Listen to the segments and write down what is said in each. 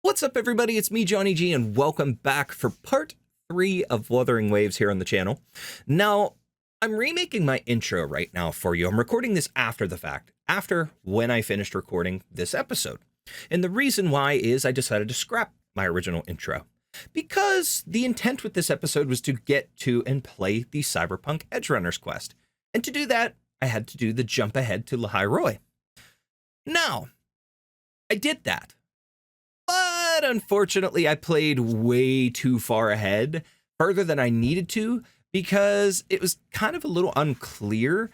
What's up, everybody? It's me, Johnny G, and welcome back for part 3 of Wuthering Waves here on the channel. Now, I'm remaking my intro right now for you. I'm recording this after the fact, after when I finished recording this episode. And the reason why is I decided to scrap my original intro, because the intent with this episode was to get to and play the Cyberpunk Edgerunners quest. And to do that, I had to do the jump ahead to Lahai-Roi. Now, I did that. But unfortunately, I played way too far ahead, further than I needed to, because it was kind of a little unclear.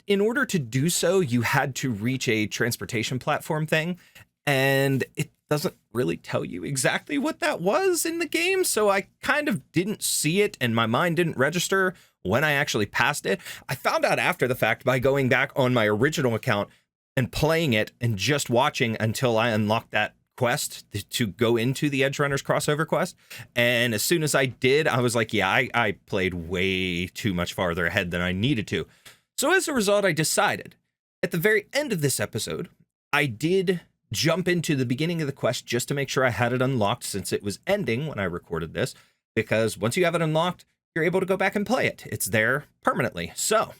In order to do so, you had to reach a transportation platform thing, and it doesn't really tell you exactly what that was in the game, so I kind of didn't see it, and my mind didn't register when I actually passed it. I found out after the fact by going back on my original account and playing it and just watching until I unlocked that quest to go into the Edgerunners crossover quest. And as soon as I did, I was like, yeah, I played way too much farther ahead than I needed to. So as a result, I decided at the very end of this episode, I did jump into the beginning of the quest just to make sure I had it unlocked, since it was ending when I recorded this, because once you have it unlocked, you're able to go back and play it. It's there permanently. So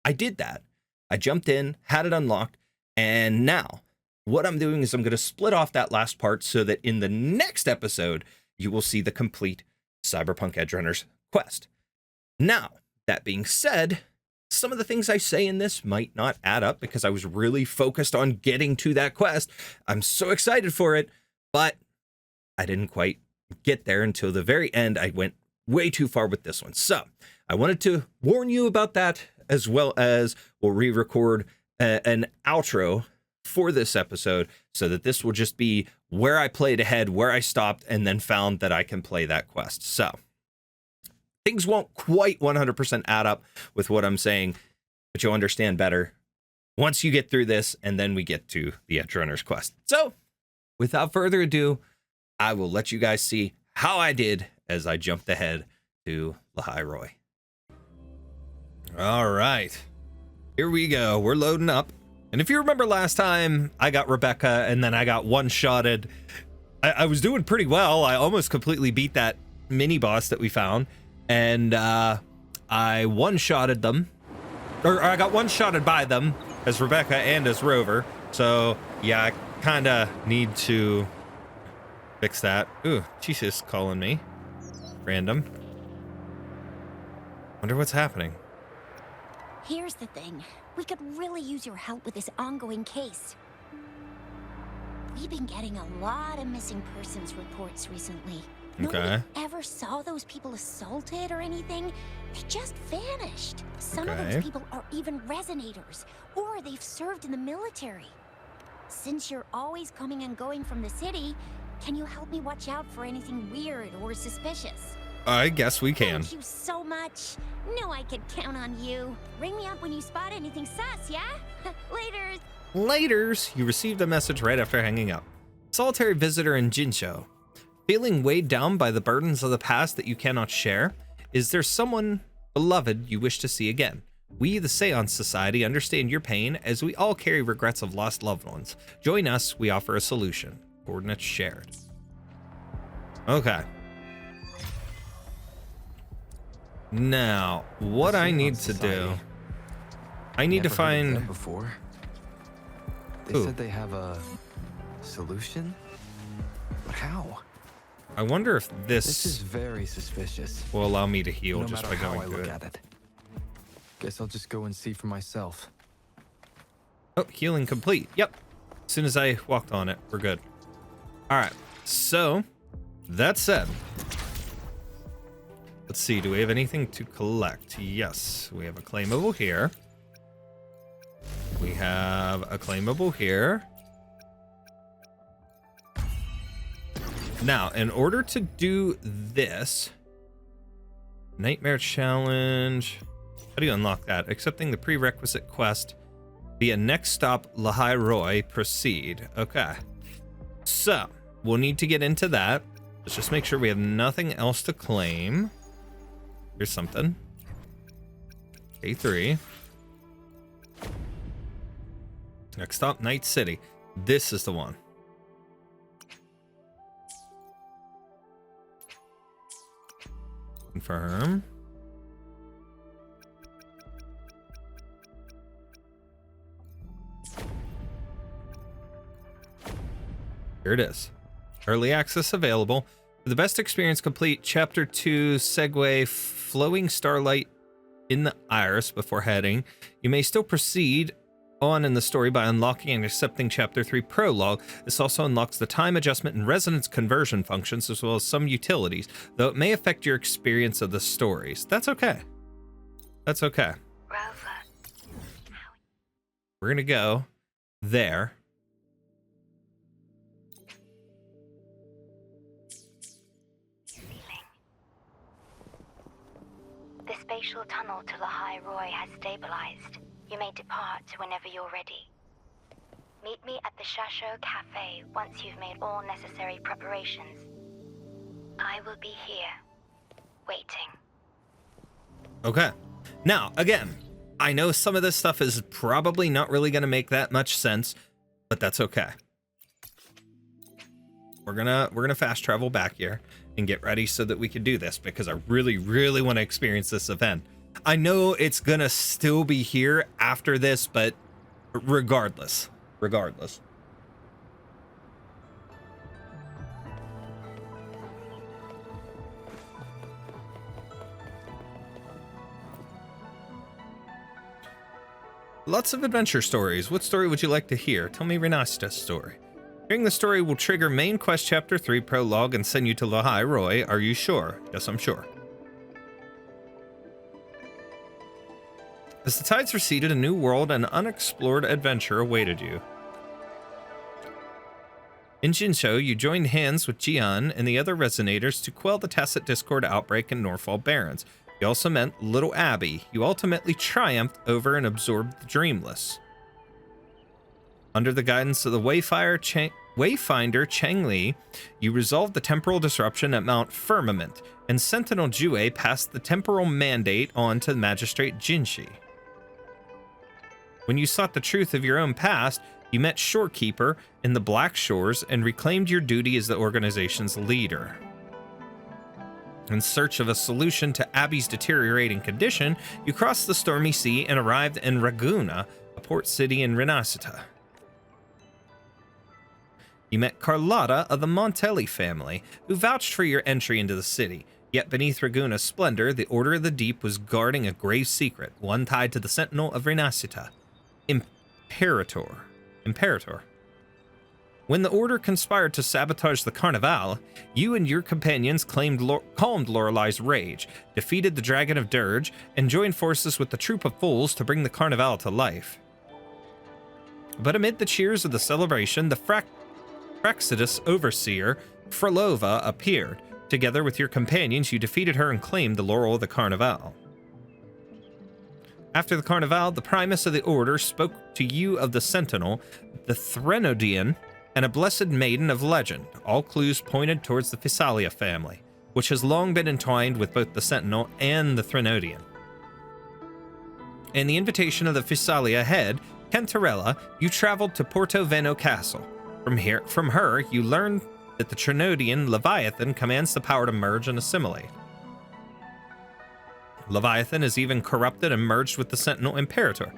I did that. I jumped in, had it unlocked, and now what I'm doing is I'm going to split off that last part so that in the next episode, you will see the complete Cyberpunk Edgerunners quest. Now, that being said, some of the things I say in this might not add up because I was really focused on getting to that quest. I'm so excited for it, but I didn't quite get there until the very end. I went way too far with this one. So I wanted to warn you about that, as well as we'll re-record an outro for this episode, so that this will just be where I played ahead, where I stopped, and then found that I can play that quest. So things won't quite 100% add up with what I'm saying, but you'll understand better once you get through this, and then we get to the Edgerunners quest. So without further ado, I will let you guys see how I did as I jumped ahead to Lahai-Roi. All right, here we go. We're loading up. And if you remember last time, I got Rebecca and then I got one-shotted. I was doing pretty well. I almost completely beat that mini boss that we found. And I one-shotted them. Or I got one-shotted by them as Rebecca and as Rover. So yeah, I kind of need to fix that. Ooh, Jesus calling me. Random. Wonder what's happening. Here's the thing. We could really use your help with this ongoing case. We've been getting a lot of missing persons reports recently. Okay. Nobody ever saw those people assaulted or anything. They just vanished. Some of those people are even resonators, or they've served in the military. Since you're always coming and going from the city, can you help me watch out for anything weird or suspicious? I guess we can. Thank you so much. Know I could count on you. Ring me up when you spot anything sus, yeah? Laters. Laters. You received a message right after hanging up. Solitary visitor in Jinsho. Feeling weighed down by the burdens of the past that you cannot share? Is there someone beloved you wish to see again? We, the Seance Society, understand your pain, as we all carry regrets of lost loved ones. Join us, we offer a solution. Coordinates shared. Okay. Now, what I need to do, I need to find. Before they said they have a solution, but how? I wonder if This is very suspicious. will allow me to heal No just by matter how going I through look it. at it. Guess I'll just go and see for myself. Oh, healing complete. Yep. As soon as I walked on it, we're good. All right. So, that said, let's see. Do we have anything to collect? Yes. We have a claimable here. We have a claimable here. Now, in order to do this, Nightmare Challenge. How do you unlock that? Accepting the prerequisite quest via next stop Lahai-Roi. Proceed. Okay. So, we'll need to get into that. Let's just make sure we have nothing else to claim. Here's something. A3. Next stop, Night City. This is the one. Confirm. Here it is. Early access available. For the best experience, complete Chapter 2 Segway Flowing Starlight in the Iris before heading. You may still proceed on in the story by unlocking and accepting Chapter 3 Prologue. This also unlocks the time adjustment and resonance conversion functions, as well as some utilities, though it may affect your experience of the stories. That's okay. That's okay. We're gonna go there. The spatial tunnel to Lahai-Roi has stabilized. You may depart whenever you're ready. Meet me at the Shasho Cafe once you've made all necessary preparations. I will be here, waiting. Okay. Now, again, I know some of this stuff is probably not really going to make that much sense, but that's okay. We're gonna fast travel back here and get ready so that we can do this, because I really, really want to experience this event. I know it's gonna still be here after this, but regardless. Lots of adventure stories. What story would you like to hear? Tell me Renasita's story. Hearing the story will trigger main quest chapter 3 prologue and send you to Lahai-Roi. Are you sure? Yes, I'm sure. As the tides receded, a new world and unexplored adventure awaited you. In Jinzhou, you joined hands with Jian and the other Resonators to quell the tacit discord outbreak in Norfall Barrens. You also met Little Abby. You ultimately triumphed over and absorbed the Dreamless. Under the guidance of the Wayfinder Cheng Li, you resolved the temporal disruption at Mount Firmament, and Sentinel Jue passed the temporal mandate on to Magistrate Jinshi. When you sought the truth of your own past, you met Shorekeeper in the Black Shores and reclaimed your duty as the organization's leader. In search of a solution to Abby's deteriorating condition, you crossed the stormy sea and arrived in Raguna, a port city in Renasita. You met Carlotta of the Montelli family, who vouched for your entry into the city. Yet beneath Raguna's splendor, the Order of the Deep was guarding a grave secret, one tied to the Sentinel of Renasita, Imperator. When the Order conspired to sabotage the Carnival, you and your companions calmed Lorelai's rage, defeated the Dragon of Dirge, and joined forces with the troop of fools to bring the Carnival to life. But amid the cheers of the celebration, the Praxidus Overseer, Frolova, appeared. Together with your companions, you defeated her and claimed the laurel of the Carnival. After the Carnival, the Primus of the Order spoke to you of the Sentinel, the Threnodian, and a blessed maiden of legend. All clues pointed towards the Physalia family, which has long been entwined with both the Sentinel and the Threnodian. In the invitation of the Physalia head, Cantarella, you traveled to Porto Veno Castle. From her, you learned that the Trinodian Leviathan commands the power to merge and assimilate. Leviathan is even corrupted and merged with the Sentinel Imperator,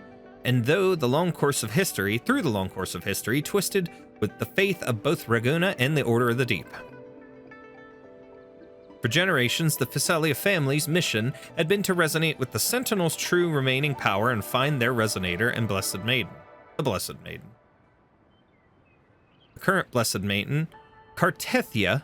and through the long course of history, twisted with the faith of both Raguna and the Order of the Deep. For generations, the Physalia family's mission had been to resonate with the Sentinel's true remaining power and find their resonator and Blessed Maiden, the Blessed Maiden. The current Blessed Maiden, Cartethia,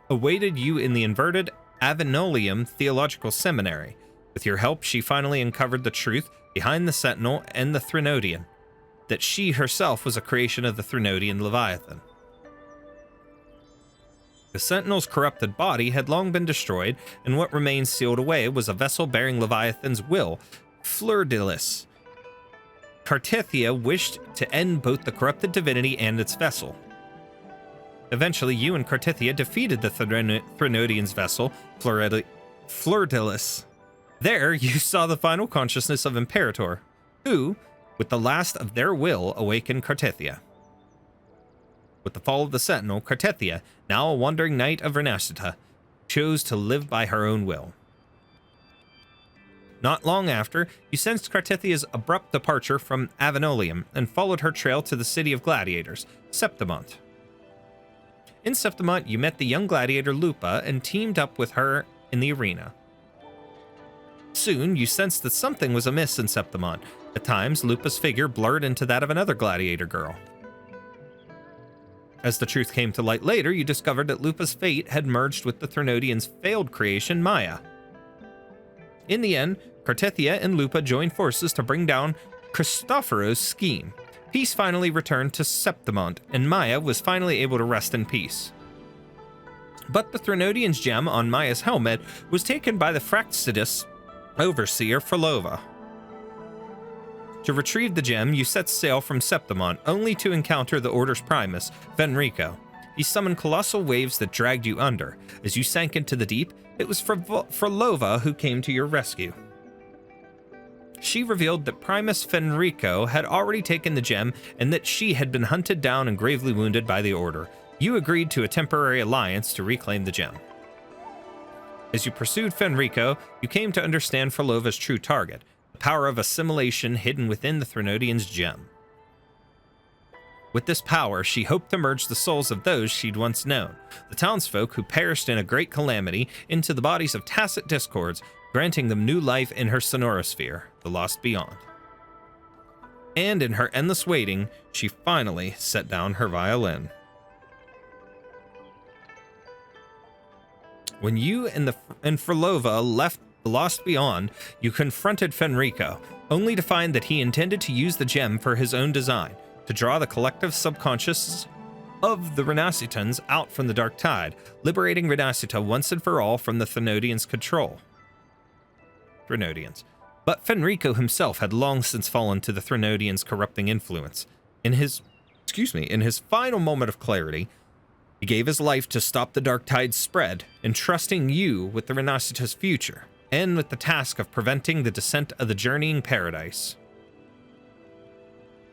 awaited you in the inverted Avenolium Theological Seminary. With your help, she finally uncovered the truth behind the Sentinel and the Threnodian, that she herself was a creation of the Threnodian Leviathan. The Sentinel's corrupted body had long been destroyed, and what remained sealed away was a vessel bearing Leviathan's will, Fleur-de-Lis. Cartethia wished to end both the corrupted divinity and its vessel. Eventually, you and Cartethia defeated the Threnodian's vessel, Fleur-de-Lis. There, you saw the final consciousness of Imperator, who, with the last of their will, awakened Cartethia. With the fall of the Sentinel, Cartethia, now a wandering knight of Renasita, chose to live by her own will. Not long after, you sensed Cartithia's abrupt departure from Avenolium and followed her trail to the city of gladiators, Septimont. In Septimont, you met the young gladiator Lupa and teamed up with her in the arena. Soon, you sensed that something was amiss in Septimont. At times, Lupa's figure blurred into that of another gladiator girl. As the truth came to light later, you discovered that Lupa's fate had merged with the Threnodians' failed creation, Maya. In the end, Cartithia and Lupa joined forces to bring down Christophero's scheme. Peace finally returned to Septimont, and Maya was finally able to rest in peace. But the Threnodian's gem on Maya's helmet was taken by the Fractsidus overseer Frolova. To retrieve the gem, you set sail from Septimont, only to encounter the Order's Primus, Fenrico. He summoned colossal waves that dragged you under. As you sank into the deep, it was Frolova who came to your rescue. She revealed that Primus Fenrico had already taken the gem and that she had been hunted down and gravely wounded by the Order. You agreed to a temporary alliance to reclaim the gem. As you pursued Fenrico, you came to understand Frolova's true target, the power of assimilation hidden within the Threnodian's gem. With this power, she hoped to merge the souls of those she'd once known, the townsfolk who perished in a great calamity, into the bodies of tacit discords, granting them new life in her sonorosphere, the lost beyond. And in her endless waiting, she finally set down her violin. When you and Frolova left the Lost Beyond, you confronted Fenrico, only to find that he intended to use the gem for his own design, to draw the collective subconscious of the Renacitans out from the Dark Tide, liberating Renacita once and for all from the Threnodians' control. But Fenrico himself had long since fallen to the Threnodians' corrupting influence. In his final moment of clarity, he gave his life to stop the Dark Tide's spread, entrusting you with the Renacita's future, and with the task of preventing the descent of the journeying paradise.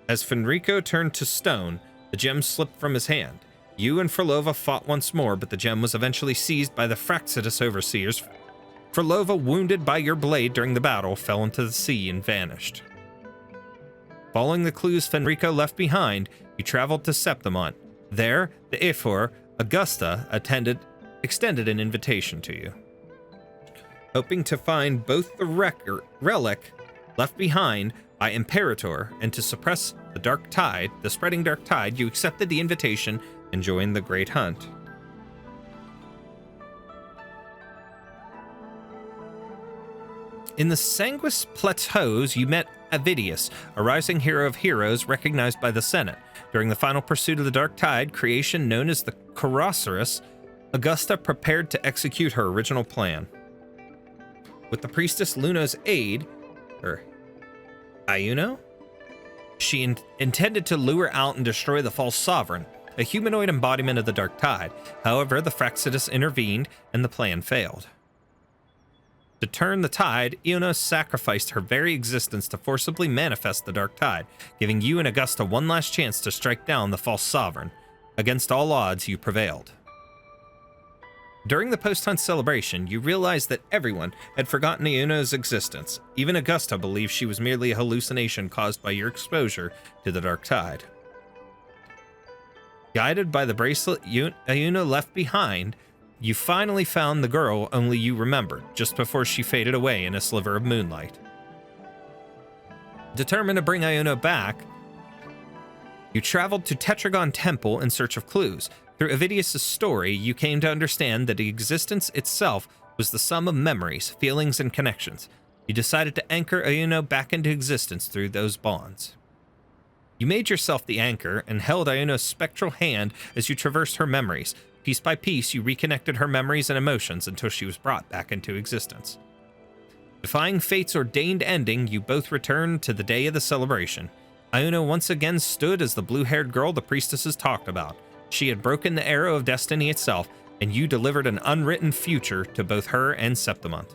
As Fenrico turned to stone, the gem slipped from his hand. You and Frolova fought once more, but the gem was eventually seized by the Fractsidus overseers. Frolova, wounded by your blade during the battle, fell into the sea and vanished. Following the clues Fenrico left behind, you traveled to Septimont. There, the Ephor, Augusta, extended an invitation to you. Hoping to find both the relic left behind by Imperator and to suppress the spreading Dark Tide, you accepted the invitation and joined the Great Hunt. In the Sanguis Plateaus, you met Avidius, a rising hero of heroes recognized by the Senate. During the final pursuit of the Dark Tide, creation known as the Corosaurus, Augusta prepared to execute her original plan. With the priestess Luno's aid, Iuno, she intended to lure out and destroy the false sovereign, a humanoid embodiment of the Dark Tide. However, the Fractsidus intervened and the plan failed. To turn the tide, Iuno sacrificed her very existence to forcibly manifest the Dark Tide, giving you and Augusta one last chance to strike down the false sovereign. Against all odds, you prevailed. During the post-hunt celebration, you realized that everyone had forgotten Iuno's existence. Even Augusta believed she was merely a hallucination caused by your exposure to the Dark Tide. Guided by the bracelet Iuno left behind, you finally found the girl only you remembered, just before she faded away in a sliver of moonlight. Determined to bring Iuno back, you traveled to Tetragon Temple in search of clues. Through Avidius' story, you came to understand that existence itself was the sum of memories, feelings, and connections. You decided to anchor Iuno back into existence through those bonds. You made yourself the anchor and held Iuno's spectral hand as you traversed her memories. Piece by piece, you reconnected her memories and emotions until she was brought back into existence. Defying fate's ordained ending, you both returned to the day of the celebration. Iuno once again stood as the blue-haired girl the priestesses talked about. She had broken the arrow of destiny itself, and you delivered an unwritten future to both her and Septimont.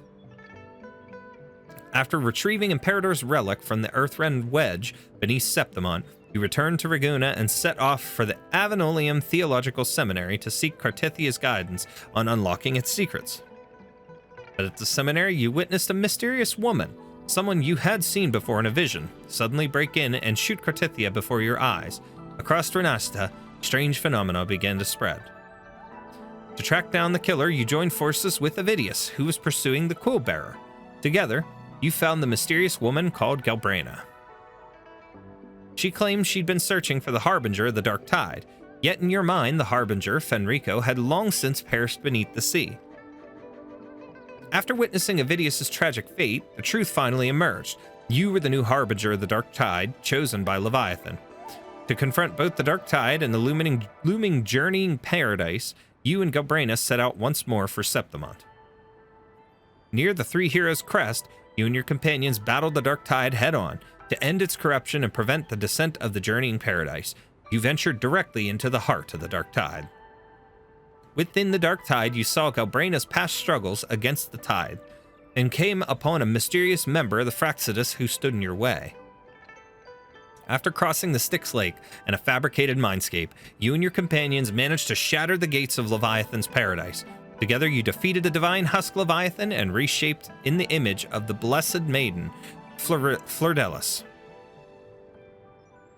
After retrieving Imperator's relic from the Earthrend Wedge beneath Septimont, You return to Raguna and set off for the Avenolium Theological Seminary to seek Cartithia's guidance on unlocking its secrets. But at the seminary, you witnessed a mysterious woman, someone you had seen before in a vision, suddenly break in and shoot Cartithia before your eyes. Across Renasta, strange phenomena began to spread. To track down the killer, you joined forces with Avidius, who was pursuing the Quill Bearer. Together, you found the mysterious woman called Galbraina. She claimed she'd been searching for the Harbinger of the Dark Tide, yet in your mind, the Harbinger, Fenrico, had long since perished beneath the sea. After witnessing Avidius' tragic fate, the truth finally emerged. You were the new Harbinger of the Dark Tide, chosen by Leviathan. To confront both the Dark Tide and the looming journeying paradise, you and Galbraina set out once more for Septimont. Near the Three Heroes Crest, you and your companions battled the Dark Tide head-on. To end its corruption and prevent the descent of the journeying paradise, you ventured directly into the heart of the Dark Tide. Within the Dark Tide, you saw Galbraina's past struggles against the Tide, and came upon a mysterious member of the Fraxidus who stood in your way. After crossing the Styx Lake and a fabricated mindscape, you and your companions managed to shatter the gates of Leviathan's paradise. Together, you defeated the divine Husk Leviathan and reshaped in the image of the Blessed Maiden, Flordelis.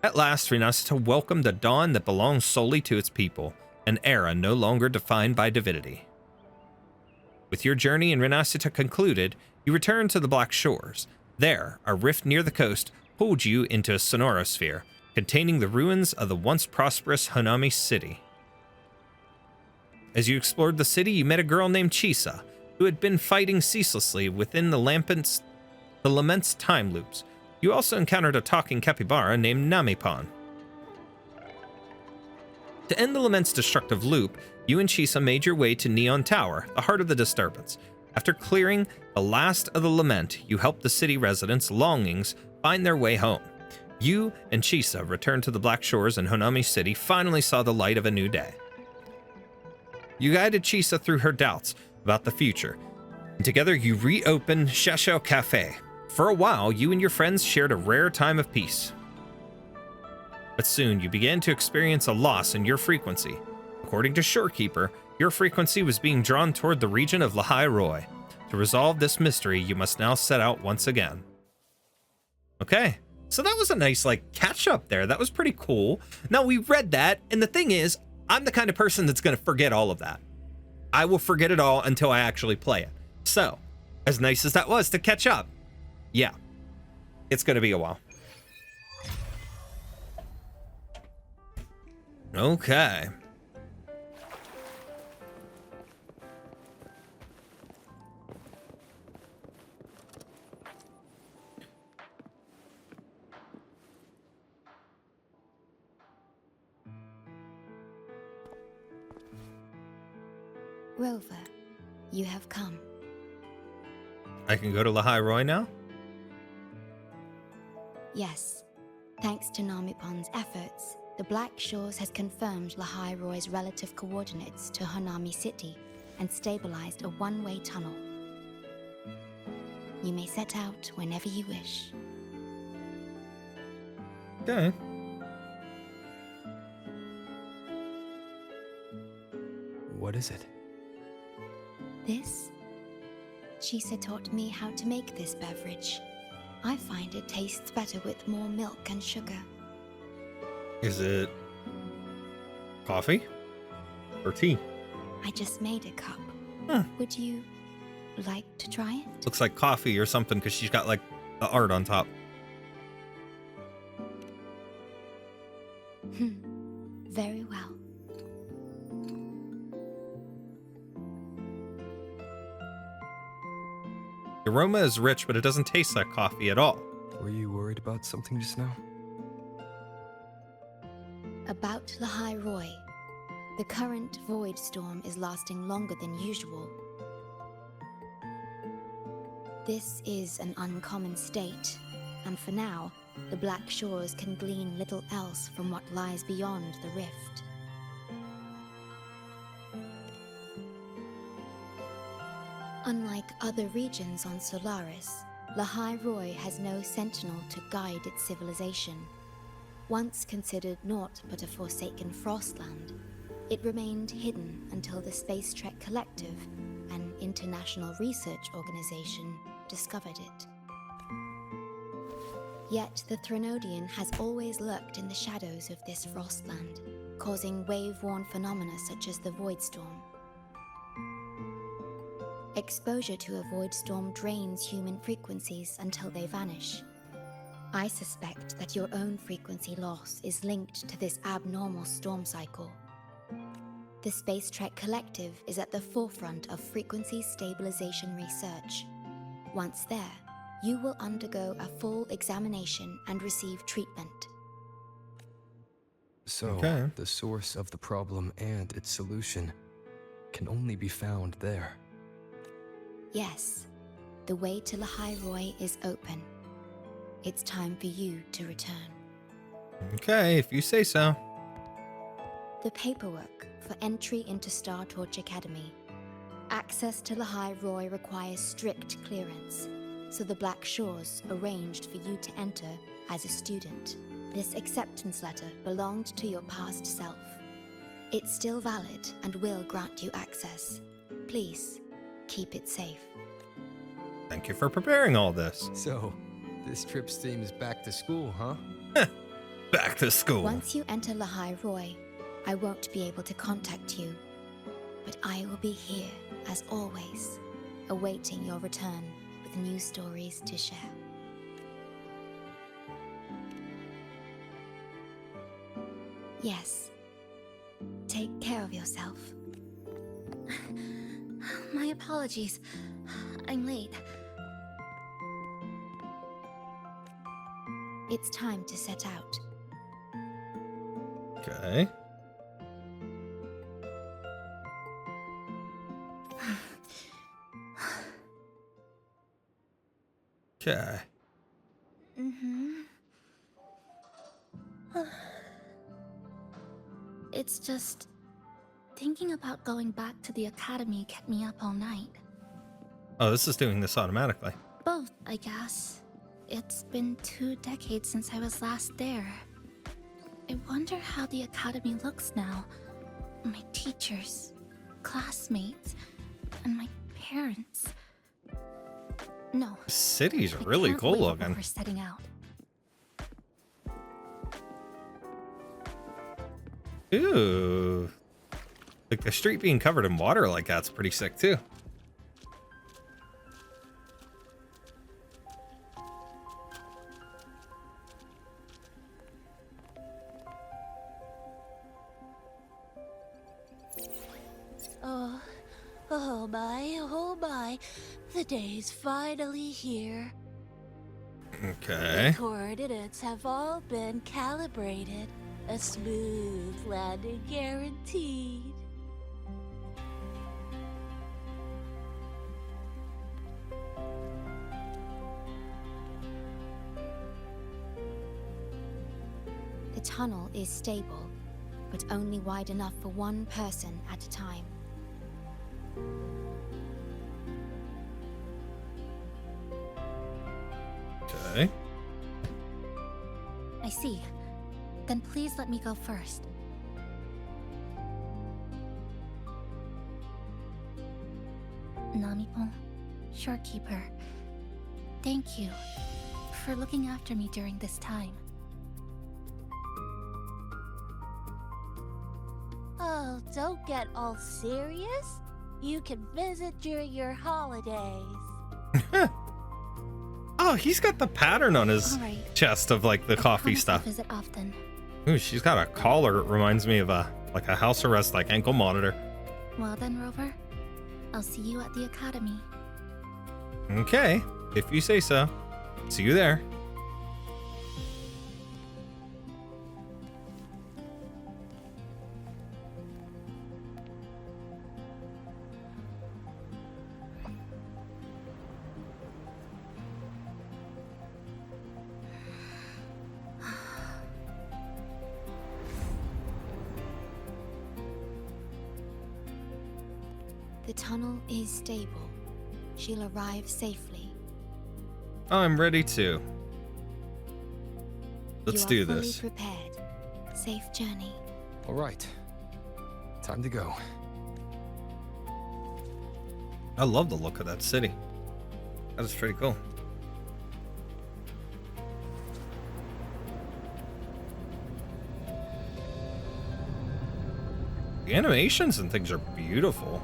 At last, Renasta welcomed a dawn that belongs solely to its people, an era no longer defined by divinity. With your journey in Renasta concluded, you returned to the Black Shores. There, a rift near the coast pulled you into a sonorosphere, containing the ruins of the once prosperous Hanami city. As you explored the city, you met a girl named Chisa, who had been fighting ceaselessly within the Lament's time loops. You also encountered a talking capybara named Namipon. To end the Lament's destructive loop, you and Chisa made your way to Neon Tower, the heart of the disturbance. After clearing the last of the Lament, you helped the city residents' longings find their way home. You and Chisa returned to the Black Shores, and Honami City finally saw the light of a new day. You guided Chisa through her doubts about the future, and together you reopened Shashou Cafe. For a while, you and your friends shared a rare time of peace. But soon, you began to experience a loss in your frequency. According to Shorekeeper, your frequency was being drawn toward the region of Lahai-Roi. To resolve this mystery, you must now set out once again. Okay, so that was a nice, catch up there. That was pretty cool. Now, we read that, and the thing is, I'm the kind of person that's going to forget all of that. I will forget it all until I actually play it. So, as nice as that was to catch up, yeah, it's going to be a while. Okay. Rover, you have come. I can go to Lahai-Roi now? Yes. Thanks to Namipon's efforts, the Black Shores has confirmed Lahai-Roi's relative coordinates to Hanami City and stabilized a one-way tunnel. You may set out whenever you wish. Okay. What is it? This? Chisa taught me how to make this beverage. I find it tastes better with more milk and sugar. Is it coffee or tea? I just made a cup. Huh. Would you like to try it? Looks like coffee or something because she's got the art on top. Very well. The aroma is rich, but it doesn't taste like coffee at all. Were you worried about something just now? About Lahai-Roi. The current void storm is lasting longer than usual. This is an uncommon state, and for now, the Black Shores can glean little else from what lies beyond the rift. Unlike other regions on Solaris, Lahai-Roi has no sentinel to guide its civilization. Once considered naught but a forsaken frostland, it remained hidden until the Space Trek Collective, an international research organization, discovered it. Yet the Threnodian has always lurked in the shadows of this frostland, causing wave-worn phenomena such as the Void Storm. Exposure to a void storm drains human frequencies until they vanish. I suspect that your own frequency loss is linked to this abnormal storm cycle. The Space Trek Collective is at the forefront of frequency stabilization research. Once there, you will undergo a full examination and receive treatment. So, Okay. the source of the problem and its solution can only be found there. Yes, the way to Lahai-Roi is open. It's time for you to return. Okay, if you say so. The paperwork for entry into Star Torch Academy. Access to Lahai-Roi requires strict clearance, so the Black Shores arranged for you to enter as a student. This acceptance letter belonged to your past self. It's still valid and will grant you access. Please, keep it safe. Thank you for preparing all this. So, this trip's theme is back to school, huh? Back to school. Once you enter Lahai-Roi, I won't be able to contact you, but I will be here, as always, awaiting your return with new stories to share. Yes. Take care of yourself. My apologies. I'm late. It's time to set out. Okay. Okay. It's just thinking about going back to the academy kept me up all night. Oh, this is doing this automatically. Both, I guess. It's been 2 decades since I was last there. I wonder how the academy looks now. My teachers, classmates, and my parents. No. The city's I really can't cool wait looking. before setting out. Ooh. Like the street being covered in water like that's pretty sick too. Oh my, the day's finally here. Okay. The coordinates have all been calibrated. A smooth landing guaranteed. The tunnel is stable, but only wide enough for one person at a time. Okay. I see. Then please let me go first. Namipon, Shorekeeper, thank you for looking after me during this time. Oh, don't get all serious. You can visit during your holidays. Oh, he's got the pattern on his All right. chest of like the I coffee promise I'll stuff. visit often. Ooh, she's got a collar. It reminds me of a house arrest like ankle monitor. Well then, Rover, I'll see you at the academy. Okay, if you say so. See you there. The tunnel is stable. She'll arrive safely. I'm ready to. Let's You do are fully this. prepared. safe journey. All right. Time to go. I love the look of that city. That is pretty cool. The animations and things are beautiful.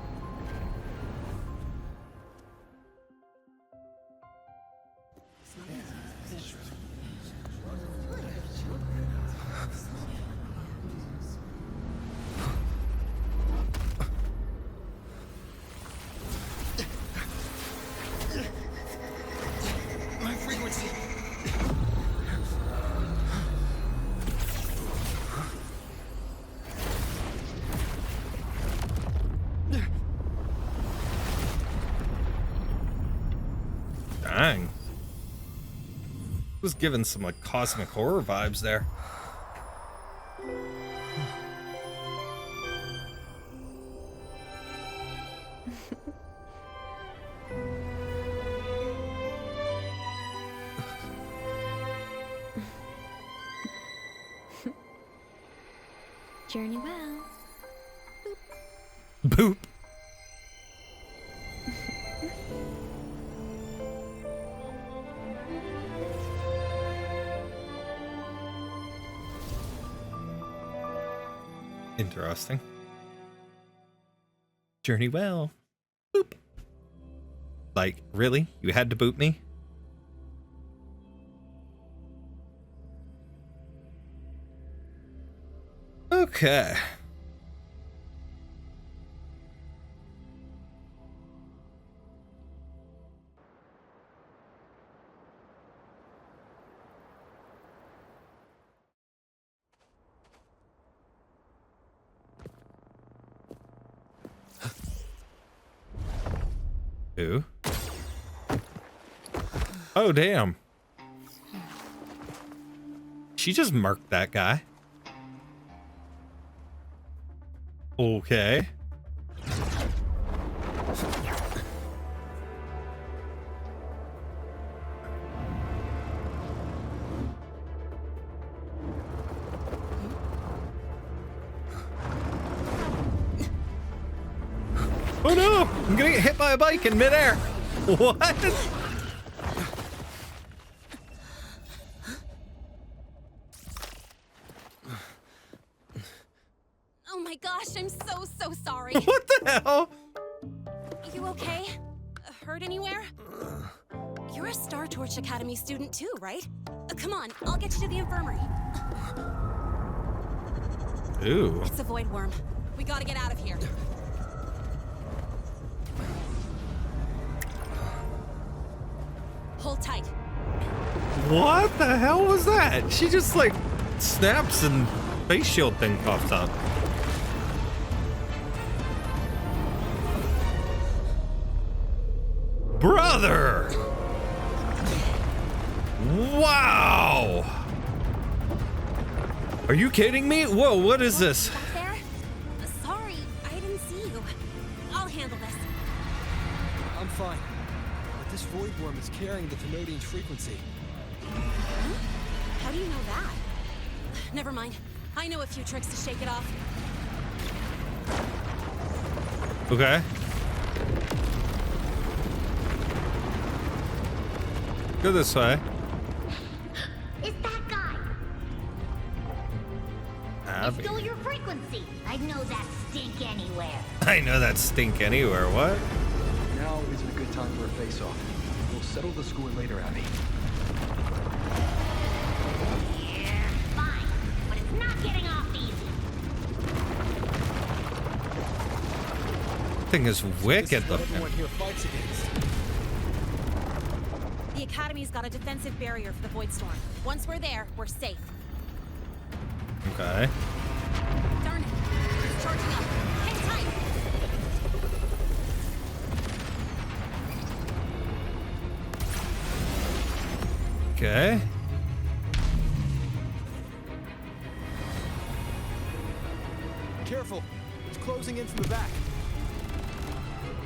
My frequency. Dang. Was given some like cosmic horror vibes there. Journey well. Boop. Interesting. Journey well. Boop. Like, really? You had to boop me? Okay. Who? Oh, damn. She just murked that guy. Okay. Oh no! I'm gonna get hit by a bike in midair. What? Oh my gosh, I'm so sorry. What the hell? You okay? Hurt anywhere? You're a Star Torch Academy student too, right? Come on, I'll get you to the infirmary. Ooh. It's a void worm. We gotta get out of here. Hold tight. What the hell was that? She just like snaps and face shield thing pops up. Brother! Wow! Are you kidding me? Whoa, what is this? Back there? Sorry, I didn't see you. I'll handle this. I'm fine. But this void worm is carrying the Tenodian's frequency. Huh? How do you know that? Never mind. I know a few tricks to shake it off. Okay. Go this way. It's that guy. I Abby. stole your frequency. I'd know that stink anywhere. I know that stink anywhere. What? Now isn't a good time for a face-off. We'll settle the score later, Abby. Yeah, fine. But it's not getting off easy. Thing is wicked This is what looking. everyone here fights against. The Academy's got a defensive barrier for the Void Storm. Once we're there, we're safe. Okay. Darn it. It's charging up. Hang tight. Okay. Careful. It's closing in from the back.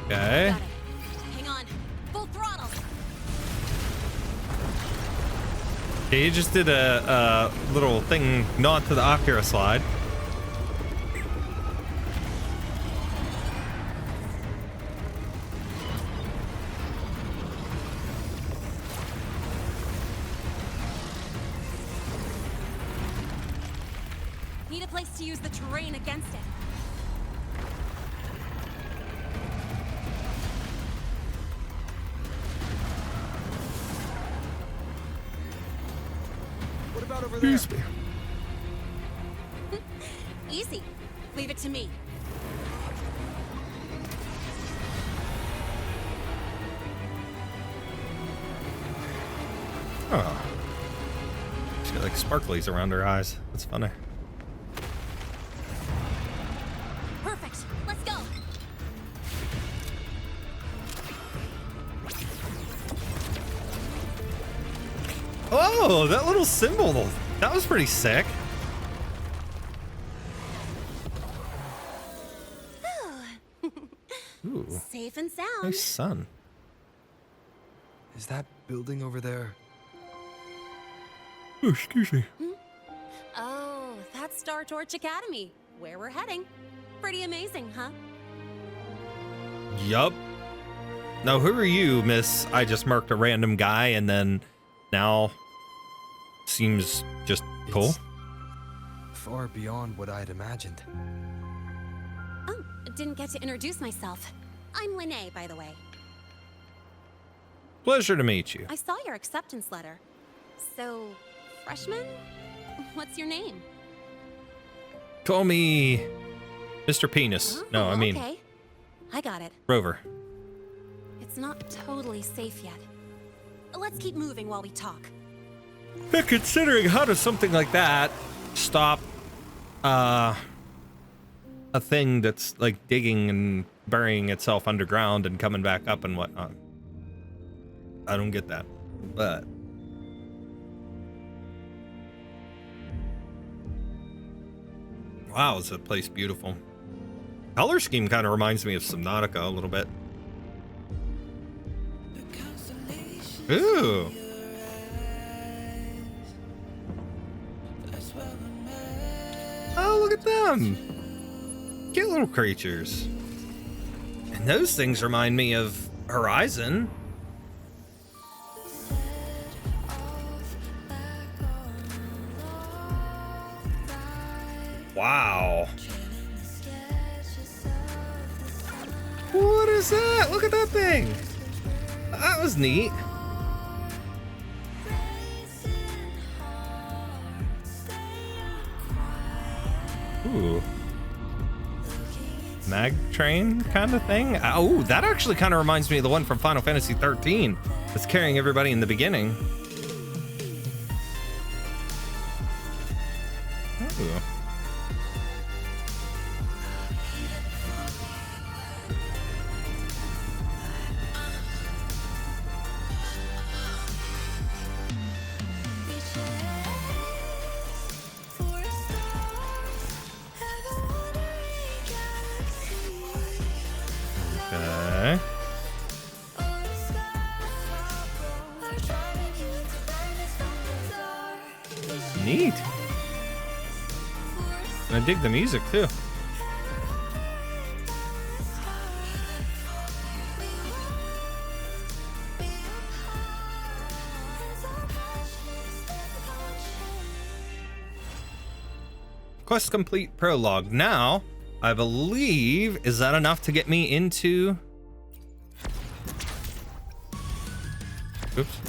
Okay. Got it. Hang on. Full throttle. He just did a little thing nod to the Akira slide. Need a place to use the terrain against it. What about over there? Easy. Leave it to me. Oh. She's got like sparklies around her eyes. That's funny. Perfect. Let's go. Oh, that little symbol. That was pretty sick. Ooh, Safe and sound. nice sun. Is that building over there? Oh, excuse me. Oh, that's Star Torch Academy. Where we're heading. Pretty amazing, huh? Yup. Now, who are you, miss? I just marked a random guy and then now seems just cool. It's far beyond what I had imagined. Oh, didn't get to introduce myself. I'm Lene, by the way. Pleasure to meet you. I saw your acceptance letter. So, freshman? What's your name? Call me Mr. Penis. Oh, No, I mean okay. I got it. Rover. It's not totally safe yet. Let's keep moving while we talk. But considering how does something like that stop a thing that's like digging and burying itself underground and coming back up and whatnot? I don't get that. But wow, is that place beautiful. Color scheme kind of reminds me of Subnautica a little bit. Ooh. Oh, look at them. Cute little creatures. And those things remind me of Horizon. Wow. What is that? Look at that thing. That was neat. Ooh. Mag train kind of thing. Oh, that actually kind of reminds me of the one from Final Fantasy 13 that's carrying everybody in the beginning. Ooh. Okay. Neat. And I dig the music too. Quest complete prologue. Now, I believe, is that enough to get me into... Oops.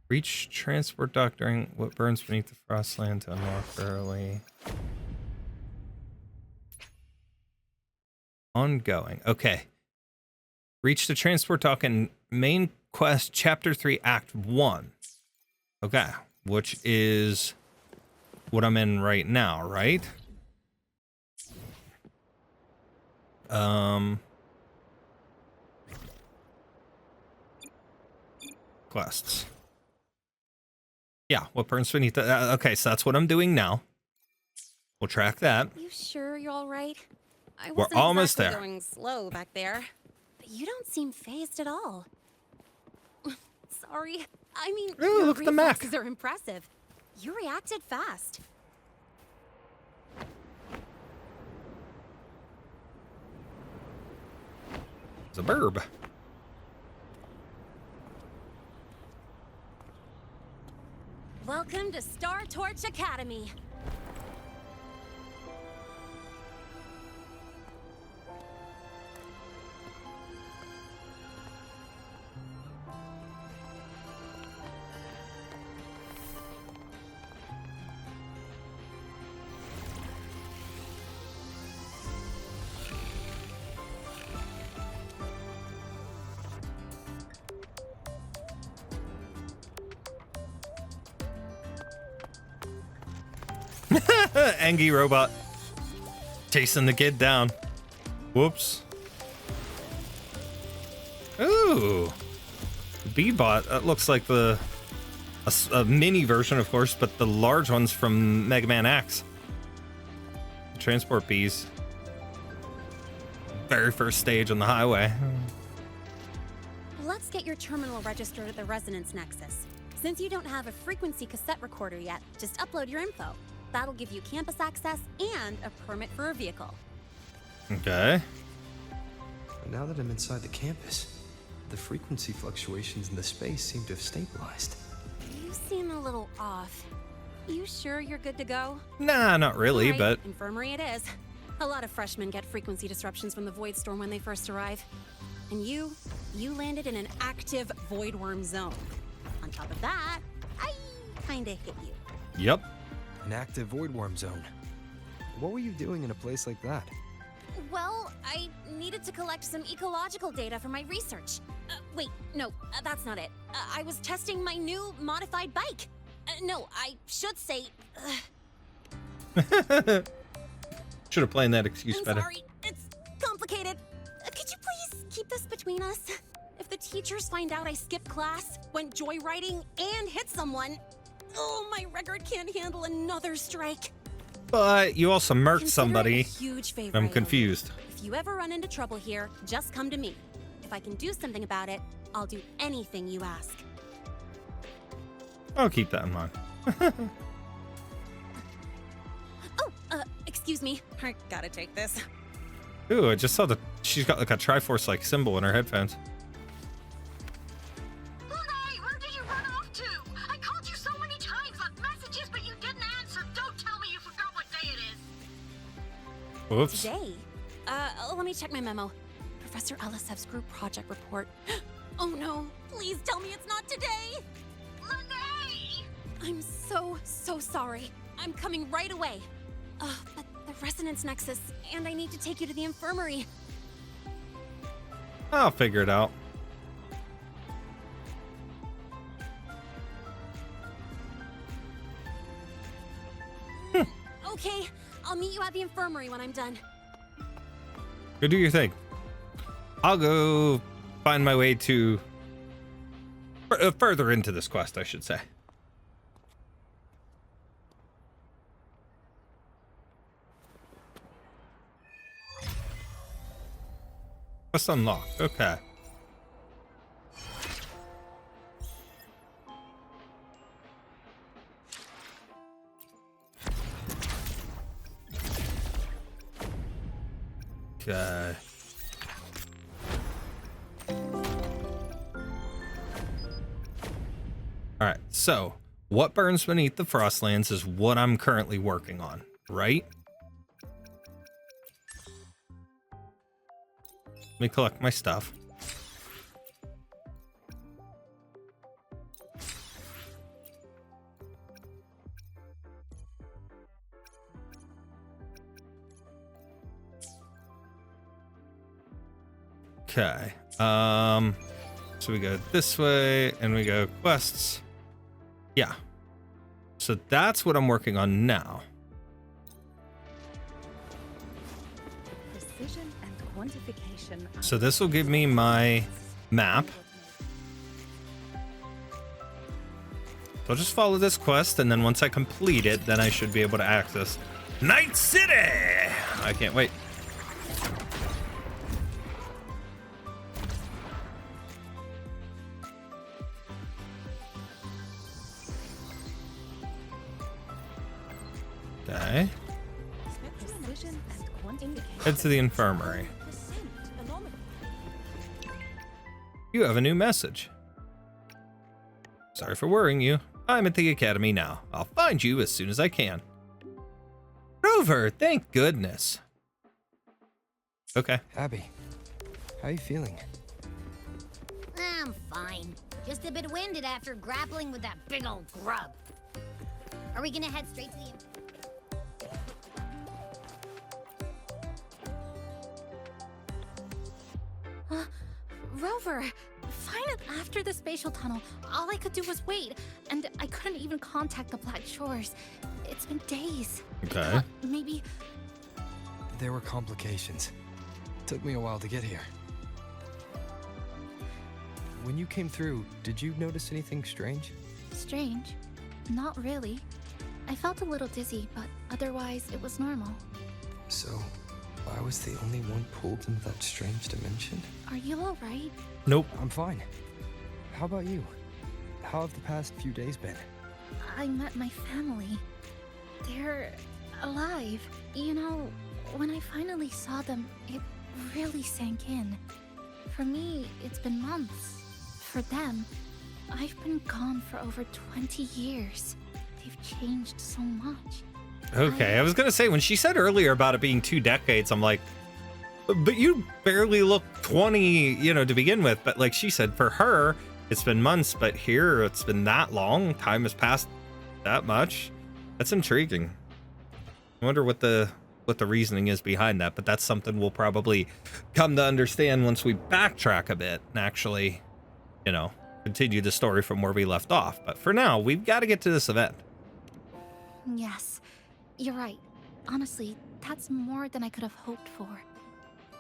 Reach transport dock during what burns beneath the frostland to unlock early. Ongoing. Okay. Reach the transport dock in main quest chapter 3 act 1. Okay. Which is what I'm in right now, right? Quests. Yeah, what burns beneath the... okay, so that's what I'm doing now. We'll track that. You sure you're all right? I We're wasn't almost exactly there. going slow back there. You don't seem phased at all. Sorry. I mean, Ooh, your look at the mech. reflexes are impressive. You reacted fast. It's a burb. Welcome to Star Torch Academy. Angie robot chasing the kid down. Whoops. Ooh. B-bot. That looks like a mini version, of course, but the large ones from Mega Man X. Transport bees. Very first stage on the highway. Let's get your terminal registered at the Resonance Nexus. Since you don't have a frequency cassette recorder yet, just upload your info. That'll give you campus access and a permit for a vehicle. Okay. Now that I'm inside the campus, the frequency fluctuations in the space seem to have stabilized. You seem a little off. You sure you're good to go? Nah, not really, All right, but infirmary it is. A lot of freshmen get frequency disruptions from the Void Storm when they first arrive. And you landed in an active Void Worm zone. On top of that, I kinda hit you. yep. An active void worm zone. What were you doing in a place like that? Well, I needed to collect some ecological data for my research. Wait, no, that's not it. I was testing my new modified bike. No, I should say... Should have planned that excuse I'm better. sorry, it's complicated. Could you please keep this between us? If the teachers find out I skipped class, went joyriding, and hit someone... Oh, my record can't handle another strike. But you also murked Consider it somebody. a huge favor. I'm I owe you. confused. If you ever run into trouble here, just come to me. If I can do something about it, I'll do anything you ask. I'll keep that in mind. Excuse me. I gotta take this. Ooh, I just saw she's got like a Triforce-like symbol in her headphones. Lahai, where did you run off to? I called you so many times, left messages, but you didn't answer. Don't tell me you forgot what day it is. Whoops. Today? Let me check my memo. Professor Elisev's group project report. Oh no, please tell me it's not today. Lahai! I'm so sorry. I'm coming right away. But the Resonance Nexus, and I need to take you to the infirmary. I'll figure it out. Okay, I'll meet you at the infirmary when I'm done. Go do your thing. I'll go find my way to further into this quest, I should say. Quest unlocked. Okay. Okay. All right. So, what burns beneath the Frostlands is what I'm currently working on, right? Let me collect my stuff. Okay. So we go this way and we go quests. Yeah. So that's what I'm working on now. Precision and quantification. So this will give me my map. So I'll just follow this quest, and then once I complete it, then I should be able to access Night City. I can't wait. Okay. Precision and quantification. Head to the infirmary. You have a new message. Sorry for worrying you. I'm at the academy now. I'll find you as soon as I can. Rover, thank goodness. Okay. Abby, how are you feeling? I'm fine. Just a bit winded after grappling with that big old grub. Are we gonna head straight to the... Rover, after the spatial tunnel, all I could do was wait, and I couldn't even contact the Black Shores. It's been days. Okay. Maybe... There were complications. Took me a while to get here. When you came through, did you notice anything strange? Strange? Not really. I felt a little dizzy, but otherwise it was normal. So, I was the only one pulled into that strange dimension? Are you alright? Nope. I'm fine. How about you? How have the past few days been? I met my family. They're alive. You know, when I finally saw them, it really sank in. For me, it's been months. For them, I've been gone for over 20 years. They've changed so much. Okay, I was gonna say, when she said earlier about it being 2 decades, I'm like, but you barely look 20, you know, to begin with. But like she said, for her, it's been months, but here it's been that long. Time has passed that much. That's intriguing. I wonder what the reasoning is behind that, but that's something we'll probably come to understand once we backtrack a bit and actually, you know, continue the story from where we left off. But for now, we've got to get to this event. Yes, you're right. Honestly, that's more than I could have hoped for.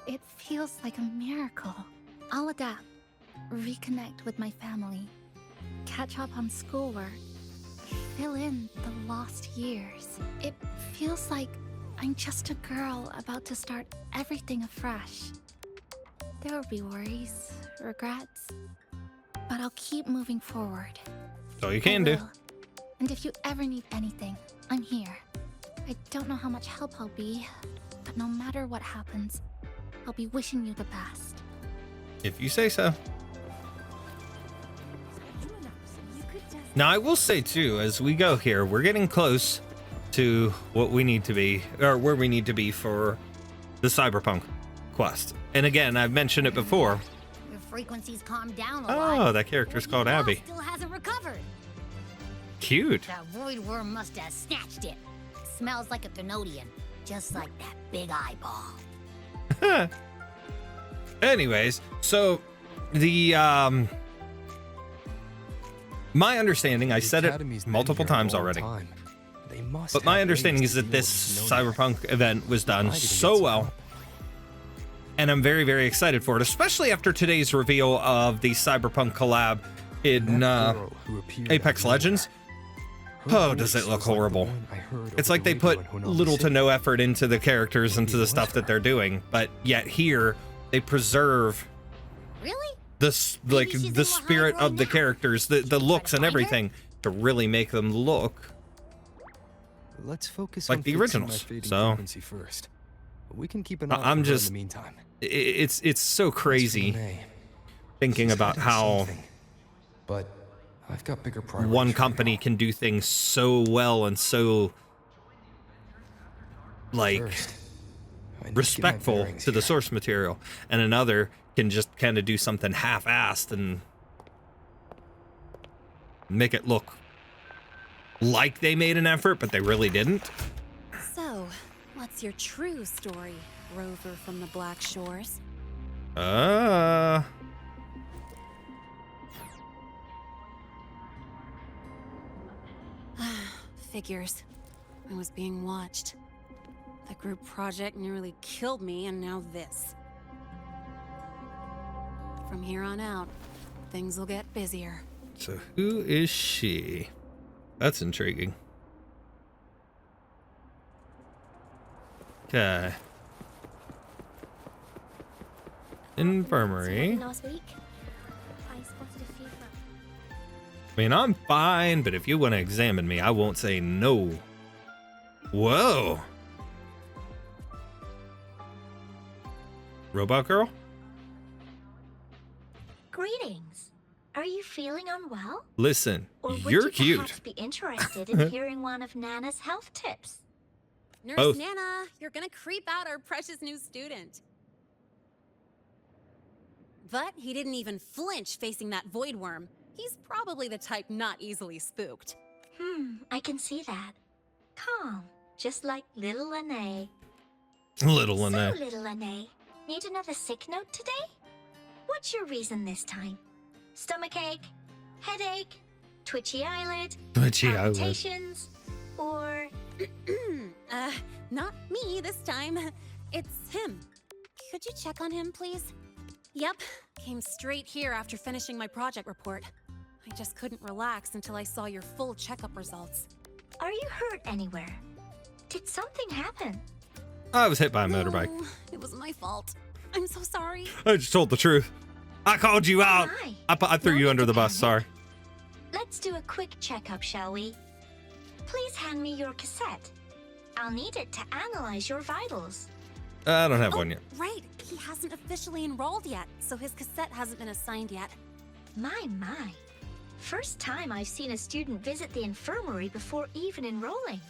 It feels like a miracle. I'll adapt, reconnect with my family, catch up on schoolwork, fill in the lost years. It feels like I'm just a girl about to start everything afresh. There will be worries, regrets, but I'll keep moving forward. So you can do. will. And if you ever need anything, I'm here. I don't know how much help I'll be, but no matter what happens, I'll be wishing you the best. If you say so. Now, I will say, too, as we go here, we're getting close to what we need to be, or where we need to be for the Cyberpunk quest. And again, I've mentioned it before. Your frequency's calmed down a lot. Oh, that character's called Abby. Still hasn't recovered. Cute. That void worm must have snatched it. Smells like a Thenodian, just like that big eyeball. Anyways, so the my understanding, I said it multiple times already, but my understanding is that this Cyberpunk event was done so well, and I'm very, very excited for it, especially after today's reveal of the Cyberpunk collab in Apex Legends. Oh, does it look horrible? It's like they put little to no effort into the characters, into the stuff that they're doing, but yet here they preserve this, like, the spirit of the characters, the looks and everything, to really make them look Let's focus like on the originals. So first. We can keep an eye I'm on her just, in the meantime. it's so crazy thinking about how but I've got bigger priorities one right company now. can do things so well and so, like, First, I need to get my respectful bearings to the here. source material, and another can just kind of do something half-assed and make it look like they made an effort, but they really didn't. So, what's your true story, Rover from the Black Shores? Figures. I was being watched. The group project nearly killed me, and now this. From here on out, things will get busier. So who is she? That's intriguing. Okay. Infirmary. Last week, I spotted a few. I mean, I'm fine, but if you want to examine me, I won't say no. Whoa. Robot girl? Greetings. Are you feeling unwell? Listen, Or would you're you cute. perhaps be interested in hearing one of Nana's health tips? Nurse Both. Nana, you're gonna creep out our precious new student. But he didn't even flinch facing that void worm. He's probably the type not easily spooked. I can see that. Calm, just like little Lene. Little So, Lene. little Lene, need another sick note today? What's your reason this time? Stomachache? Headache? Twitchy eyelid? Twitchy eyelid. Palpitations? Or... Not me this time. It's him. Could you check on him, please? Yep, came straight here after finishing my project report. I just couldn't relax until I saw your full checkup results. Are you hurt anywhere? Did something happen? I was hit by a motorbike. No, it was my fault. I'm so sorry. I just told the truth. I called you out. I threw No you need under to the bus. panic. Sorry. Let's do a quick checkup, shall we? Please hand me your cassette. I'll need it to analyze your vitals. I don't have one yet. Right, he hasn't officially enrolled yet, so his cassette hasn't been assigned yet. My. First time I've seen a student visit the infirmary before even enrolling.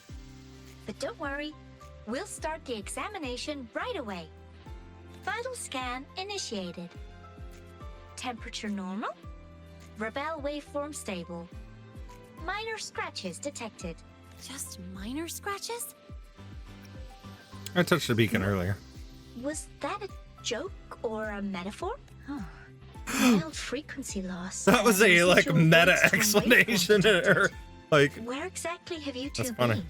But don't worry, we'll start the examination right away. Vital scan initiated. Temperature normal. Rebel waveform stable. Minor scratches detected. Just minor scratches? I touched the beacon earlier. Was that a joke or a metaphor? Mild frequency loss. That was a like residual meta waveform explanation. detected. Or like Where exactly have you two That's funny.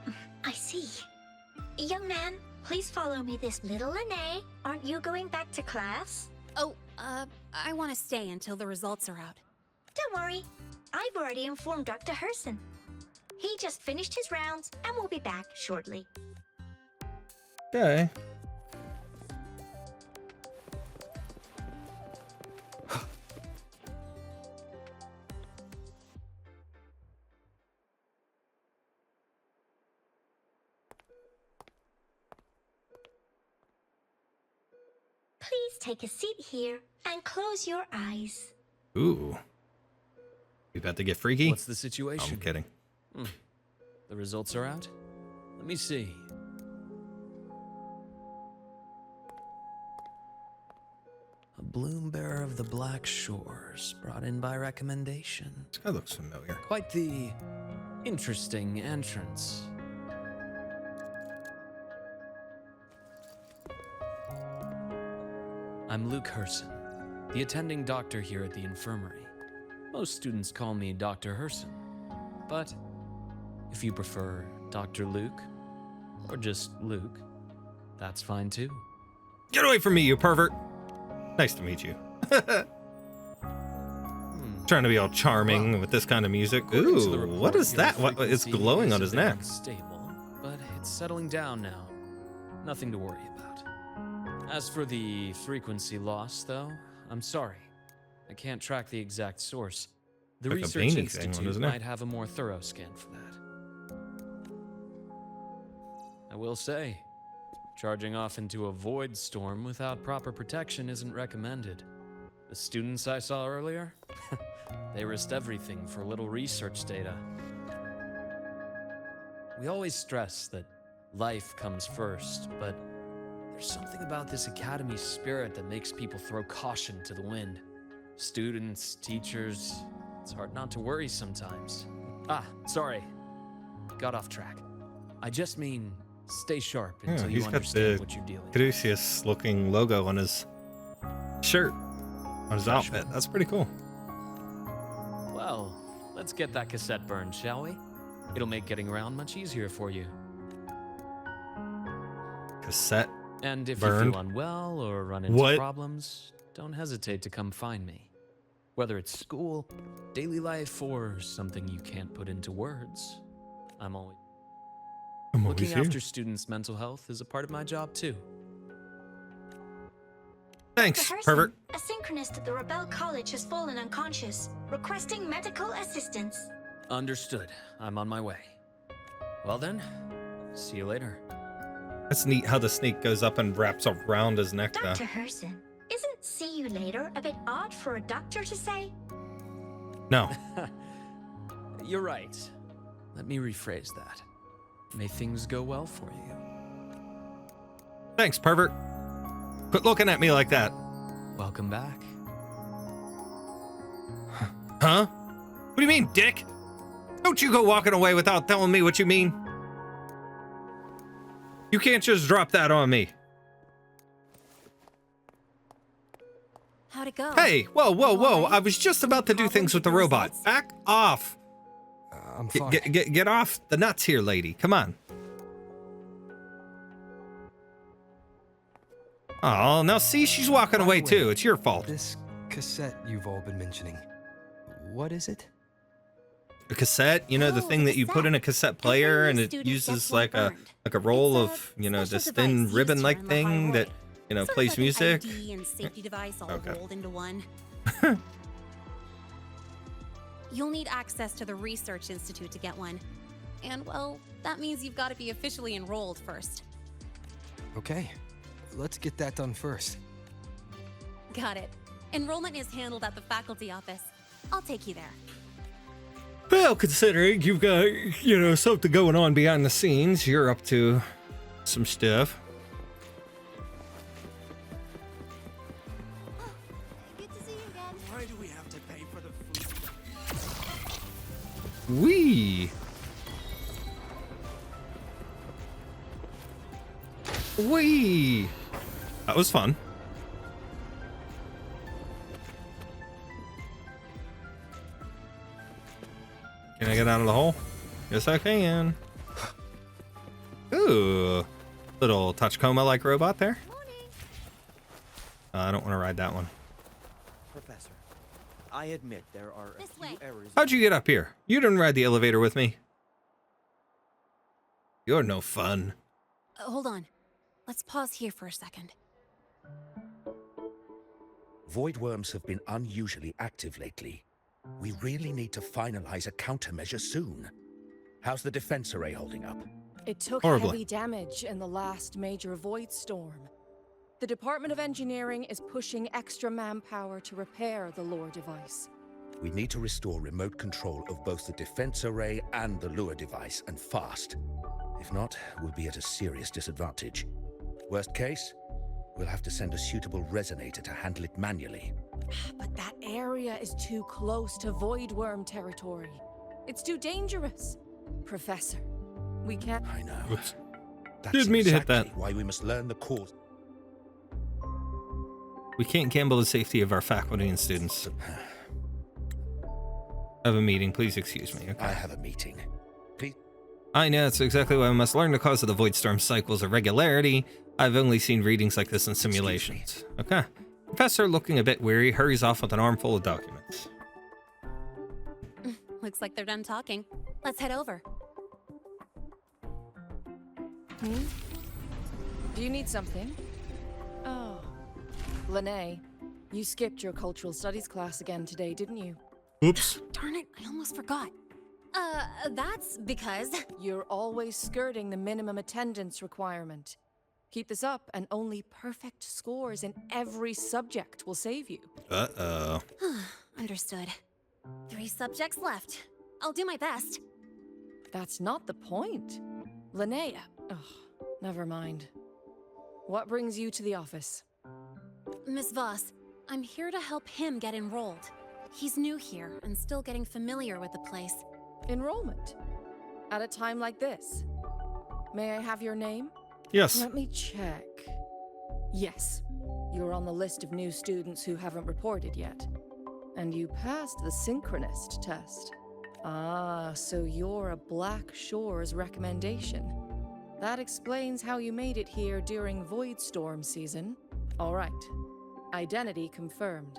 been? I see. Young man, please follow me this little Lene. Aren't you going back to class? Oh, I want to stay until the results are out. Don't worry. I've already informed Dr. Herson. He just finished his rounds and will be back shortly. okay. Please take a seat here and close your eyes. Ooh. We about to get freaky? What's the situation? I'm kidding. The results are out? Let me see. A bloom bearer of the Black Shores, brought in by recommendation. This guy looks familiar. Quite the interesting entrance. I'm Luke Herson, the attending doctor here at the infirmary. Most students call me Dr. Herson, but if you prefer Dr. Luke, or just Luke, that's fine too. Get away from me, you pervert. Nice to meet you. Trying to be all charming with this kind of music. According to the Ooh, report, what is your that? What, it's frequency glowing is on his a bit neck. Unstable, but it's settling down now. Nothing to worry about. As for the frequency loss, though, I'm sorry. I can't track the exact source. The Like a Research veiny thing on Institute his neck. might have a more thorough scan for that. I will say, charging off into a void storm without proper protection isn't recommended. The students I saw earlier, they risked everything for a little research data. We always stress that life comes first, but there's something about this academy spirit that makes people throw caution to the wind. Students, teachers, it's hard not to worry sometimes. Sorry. Got off track. I just mean, stay sharp Yeah, until you he's got understand the what you're dealing with. Caduceus looking logo on his shirt, on his outfit. That's pretty cool. Well, let's get that cassette burned, shall we? It'll make getting around much easier for you. Cassette. And if Burned? you feel unwell or run into What? problems, don't hesitate to come find me. Whether it's school, daily life, or something you can't put into words, I'm always looking here. after students' mental health is a part of my job too. Thanks, Dr. Herson, pervert. a synchronist at the Rebel College has fallen unconscious, requesting medical assistance. Understood. I'm on my way. Well then, see you later. That's neat how the snake goes up and wraps around his neck, though. Dr. Herson, isn't see you later a bit odd for a doctor to say? No. You're right. Let me rephrase that. May things go well for you. Thanks, pervert. Quit looking at me like that. Welcome back. Huh? What do you mean, dick? Don't you go walking away without telling me what you mean. You can't just drop that on me. How'd it go? Hey, whoa, whoa, whoa. I was just about to do things with the robot. Back off. I'm fine. Get off the nuts here, lady. Come on. Oh, now see, she's walking away too. It's your fault. This cassette you've all been mentioning, what is it? A cassette, you know, the thing that you put in a cassette player and it uses like a roll of, you know, this thin ribbon-like thing that, you know, plays music. ID and safety device all rolled into one. You'll need access to the Research Institute to get one. And, well, that means you've got to be officially enrolled first. Okay, let's get that done first. Got it. Enrollment is handled at the faculty office. I'll take you there. Well, considering you've got, you know, something going on behind the scenes, you're up to some stuff. Good to see you again. Why do we have to pay for the food? Wee. Wee. That was fun. Can I get out of the hole? Yes, I can. Ooh. Little Tachikoma-like robot there. I don't want to ride that one. Professor, I admit there are This a way. few errors. How'd you get up here? You didn't ride the elevator with me. You're no fun. Hold on. Let's pause here for a second. Void worms have been unusually active lately. We really need to finalize a countermeasure soon. How's the defense array holding up? It took Horribly. heavy damage in the last major void storm. The Department of Engineering is pushing extra manpower to repair the lure device. We need to restore remote control of both the defense array and the lure device, and fast. If not, we'll be at a serious disadvantage. Worst case, we'll have to send a suitable resonator to handle it manually. But that area is too close to void worm territory. It's too dangerous. Professor, we can't... I know. Oops. That's Didn't mean to hit exactly that. why we must learn the cause. We can't gamble the safety of our faculty and students. I have a meeting. Please excuse me. Okay. I have a meeting. Please. I know, it's exactly why we must learn the cause of the void storm cycle's irregularity. I've only seen readings like this in simulations. Okay. Professor, looking a bit weary, hurries off with an armful of documents. Looks like they're done talking. Let's head over. Do you need something? Oh. Lene, you skipped your cultural studies class again today, didn't you? Oops. Darn it, I almost forgot. That's because... You're always skirting the minimum attendance requirement. Keep this up, and only perfect scores in every subject will save you. Uh-oh. Understood. 3 subjects left. I'll do my best. That's not the point. Linnea. Ugh, never mind. What brings you to the office? Miss Voss, I'm here to help him get enrolled. He's new here and still getting familiar with the place. Enrollment? At a time like this? May I have your name? Yes. Let me check. Yes, you're on the list of new students who haven't reported yet. And you passed the synchronist test. Ah, so you're a Black Shores recommendation. That explains how you made it here during Void Storm season. All right. Identity confirmed.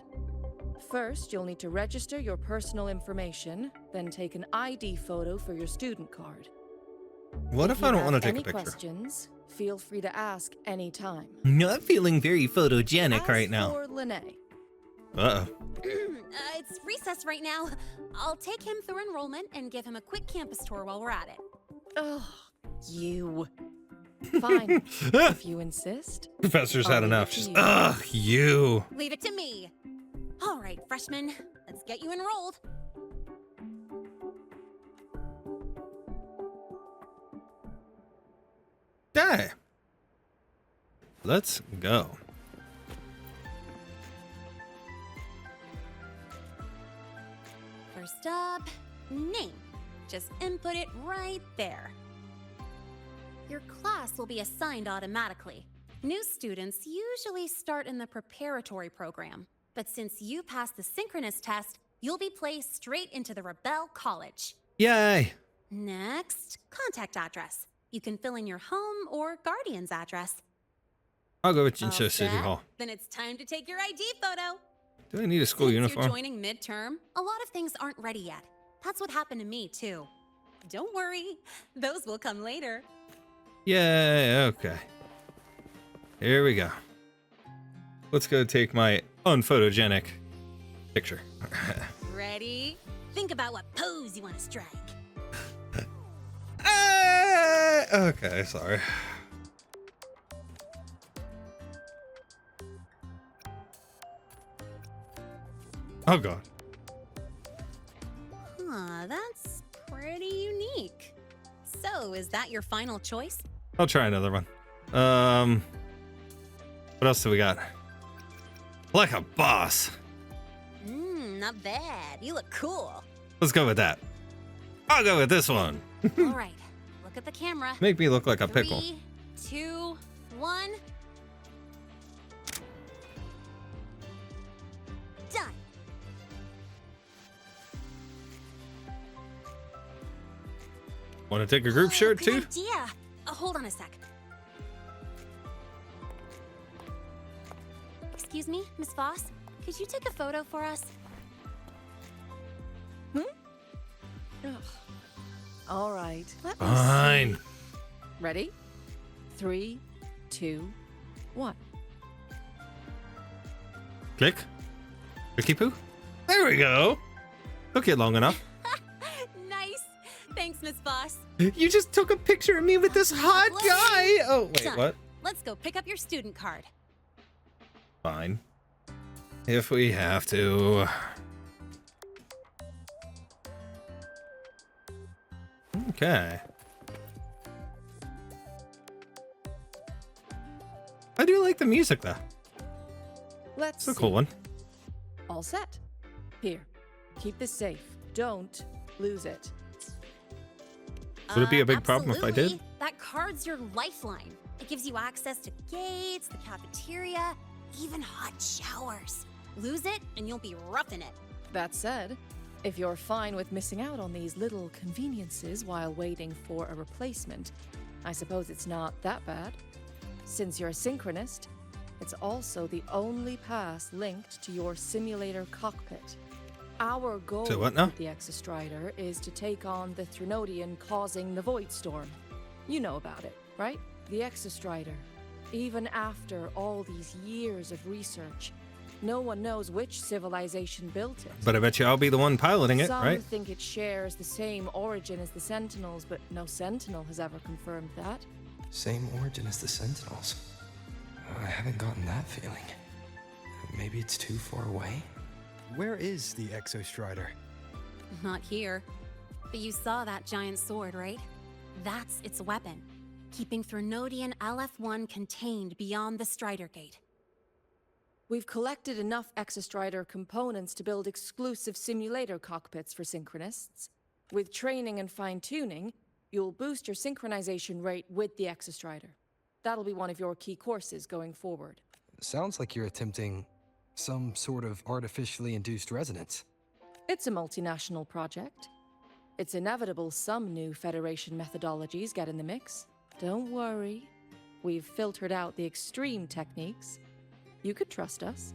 First, you'll need to register your personal information, then take an ID photo for your student card. What if I don't want to take a any picture? Questions, feel free to ask anytime. Not feeling very photogenic As right now. for Lene, Uh-oh. It's recess right now. I'll take him through enrollment and give him a quick campus tour while we're at it. Oh, you. Fine, if you insist. Professor's had I'll leave enough. it to Just, you. ugh, you. Leave it to me. All right, freshman, let's get you enrolled. Okay. Let's go. First up, name. Just input it right there. Your class will be assigned automatically. New students usually start in the preparatory program, but since you passed the synchronous test, you'll be placed straight into the Rebel College. Yay. Next, contact address. You can fill in your home or guardian's address. I'll go with All Jincho City set? Hall. Then it's time to take your ID photo. Do I need a school Since uniform? you're joining midterm, a lot of things aren't ready yet. That's what happened to me, too. Don't worry, those will come later. Yay, okay. Here we go. Let's go take my unphotogenic picture. Ready? Think about what pose you want to strike. Okay, sorry. Oh god. Huh, that's pretty unique. So, is that your final choice? I'll try another one. What else do we got? Like a boss. Not bad. You look cool. Let's go with that. I'll go with this one. All right, look at the camera. Make me look like a pickle. 3, 2, 1. Done. Want to take a group shirt too? Good idea. Hold on a sec. Excuse me, Miss Voss. Could you take a photo for us? Ugh. All right. Let me Fine. see. Ready? 3, 2, 1. Click. Clicky poo. There we go. Took it long enough. Nice. Thanks, Miss Voss. You just took a picture of me with this hot guy. Oh, wait, Done. what? Let's go pick up your student card. Fine. If we have to. Okay. I do like the music though. Let's It's a cool one. All set. Here, keep this safe. Don't lose it. Would it be a big problem if I did? Absolutely. That card's your lifeline. It gives you access to gates, the cafeteria, even hot showers. Lose it, and you'll be roughing it. That said, if you're fine with missing out on these little conveniences while waiting for a replacement, I suppose it's not that bad. Since you're a synchronist, it's also the only pass linked to your simulator cockpit. Our goal So what now? with the Exostrider is to take on the Threnodian causing the Void Storm. You know about it, right? The Exostrider. Even after all these years of research, no one knows which civilization built it. But I bet you I'll be the one piloting it, Some right? think it shares the same origin as the Sentinels, but no Sentinel has ever confirmed that. Same origin as the Sentinels. I haven't gotten that feeling. Maybe it's too far away? Where is the Exostrider? Not here. But you saw that giant sword, right? That's its weapon, keeping Threnodian LF-1 contained beyond the Strider Gate. We've collected enough Exostrider components to build exclusive simulator cockpits for synchronists. With training and fine-tuning, you'll boost your synchronization rate with the Exostrider. That'll be one of your key courses going forward. Sounds like you're attempting some sort of artificially induced resonance. It's a multinational project. It's inevitable some new Federation methodologies get in the mix. Don't worry. We've filtered out the extreme techniques. You could trust us.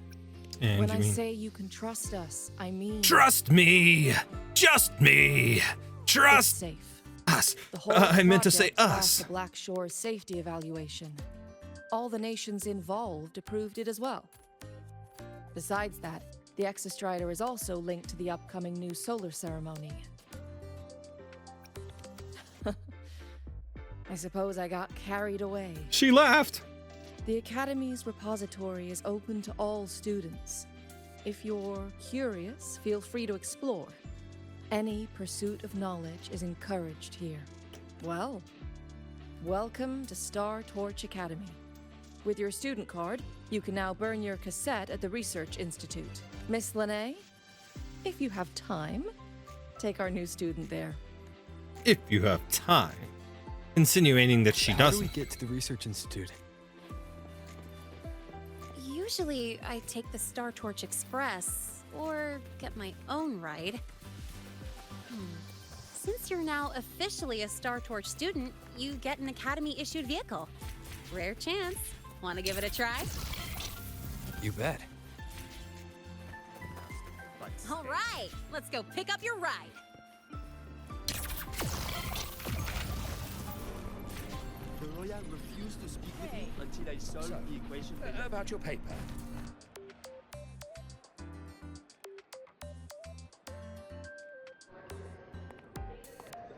And when you I mean- say you can trust us, I mean... Trust me! Just me! Trust It's safe. us! The whole I meant to say project passed us. the Black Shore's safety evaluation. All the nations involved approved it as well. Besides that, the Exostrider is also linked to the upcoming new solar ceremony. I suppose I got carried away. She laughed. The Academy's repository is open to all students. If you're curious, feel free to explore. Any pursuit of knowledge is encouraged here. Well, welcome to Star Torch Academy. With your student card, you can now burn your cassette at the Research Institute. Miss Lene, if you have time, take our new student there. If you have time. Insinuating that she How doesn't. do we get to the Research Institute? Usually, I take the Star Torch Express, or get my own ride. Since you're now officially a Star Torch student, you get an Academy-issued vehicle. Rare chance. Want to give it a try? You bet. All right, let's go pick up your ride. The Royal refused to speak with me until I solved the equation. About your paper.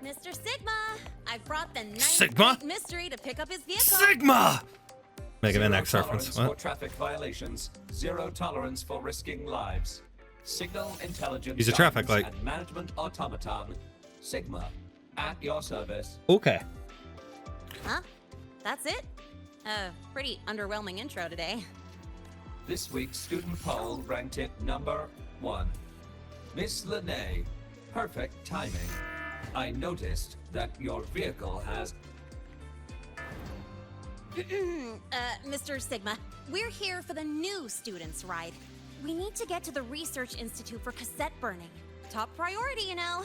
Mr. Sigma, I brought the ninth Sigma? Great Mystery to pick up his vehicle. Sigma! Mega Man Zero X reference. tolerance for What? traffic violations. Zero tolerance for risking lives. Signal intelligence. He's a traffic guidance light. And management automaton. Sigma, at your service. Okay. Huh? That's it? Pretty underwhelming intro today. This week's student poll ranked it number 1. Miss Lene, perfect timing. I noticed that your vehicle has... Mr. Sigma, we're here for the new students' ride. We need to get to the Research Institute for cassette burning. Top priority, you know.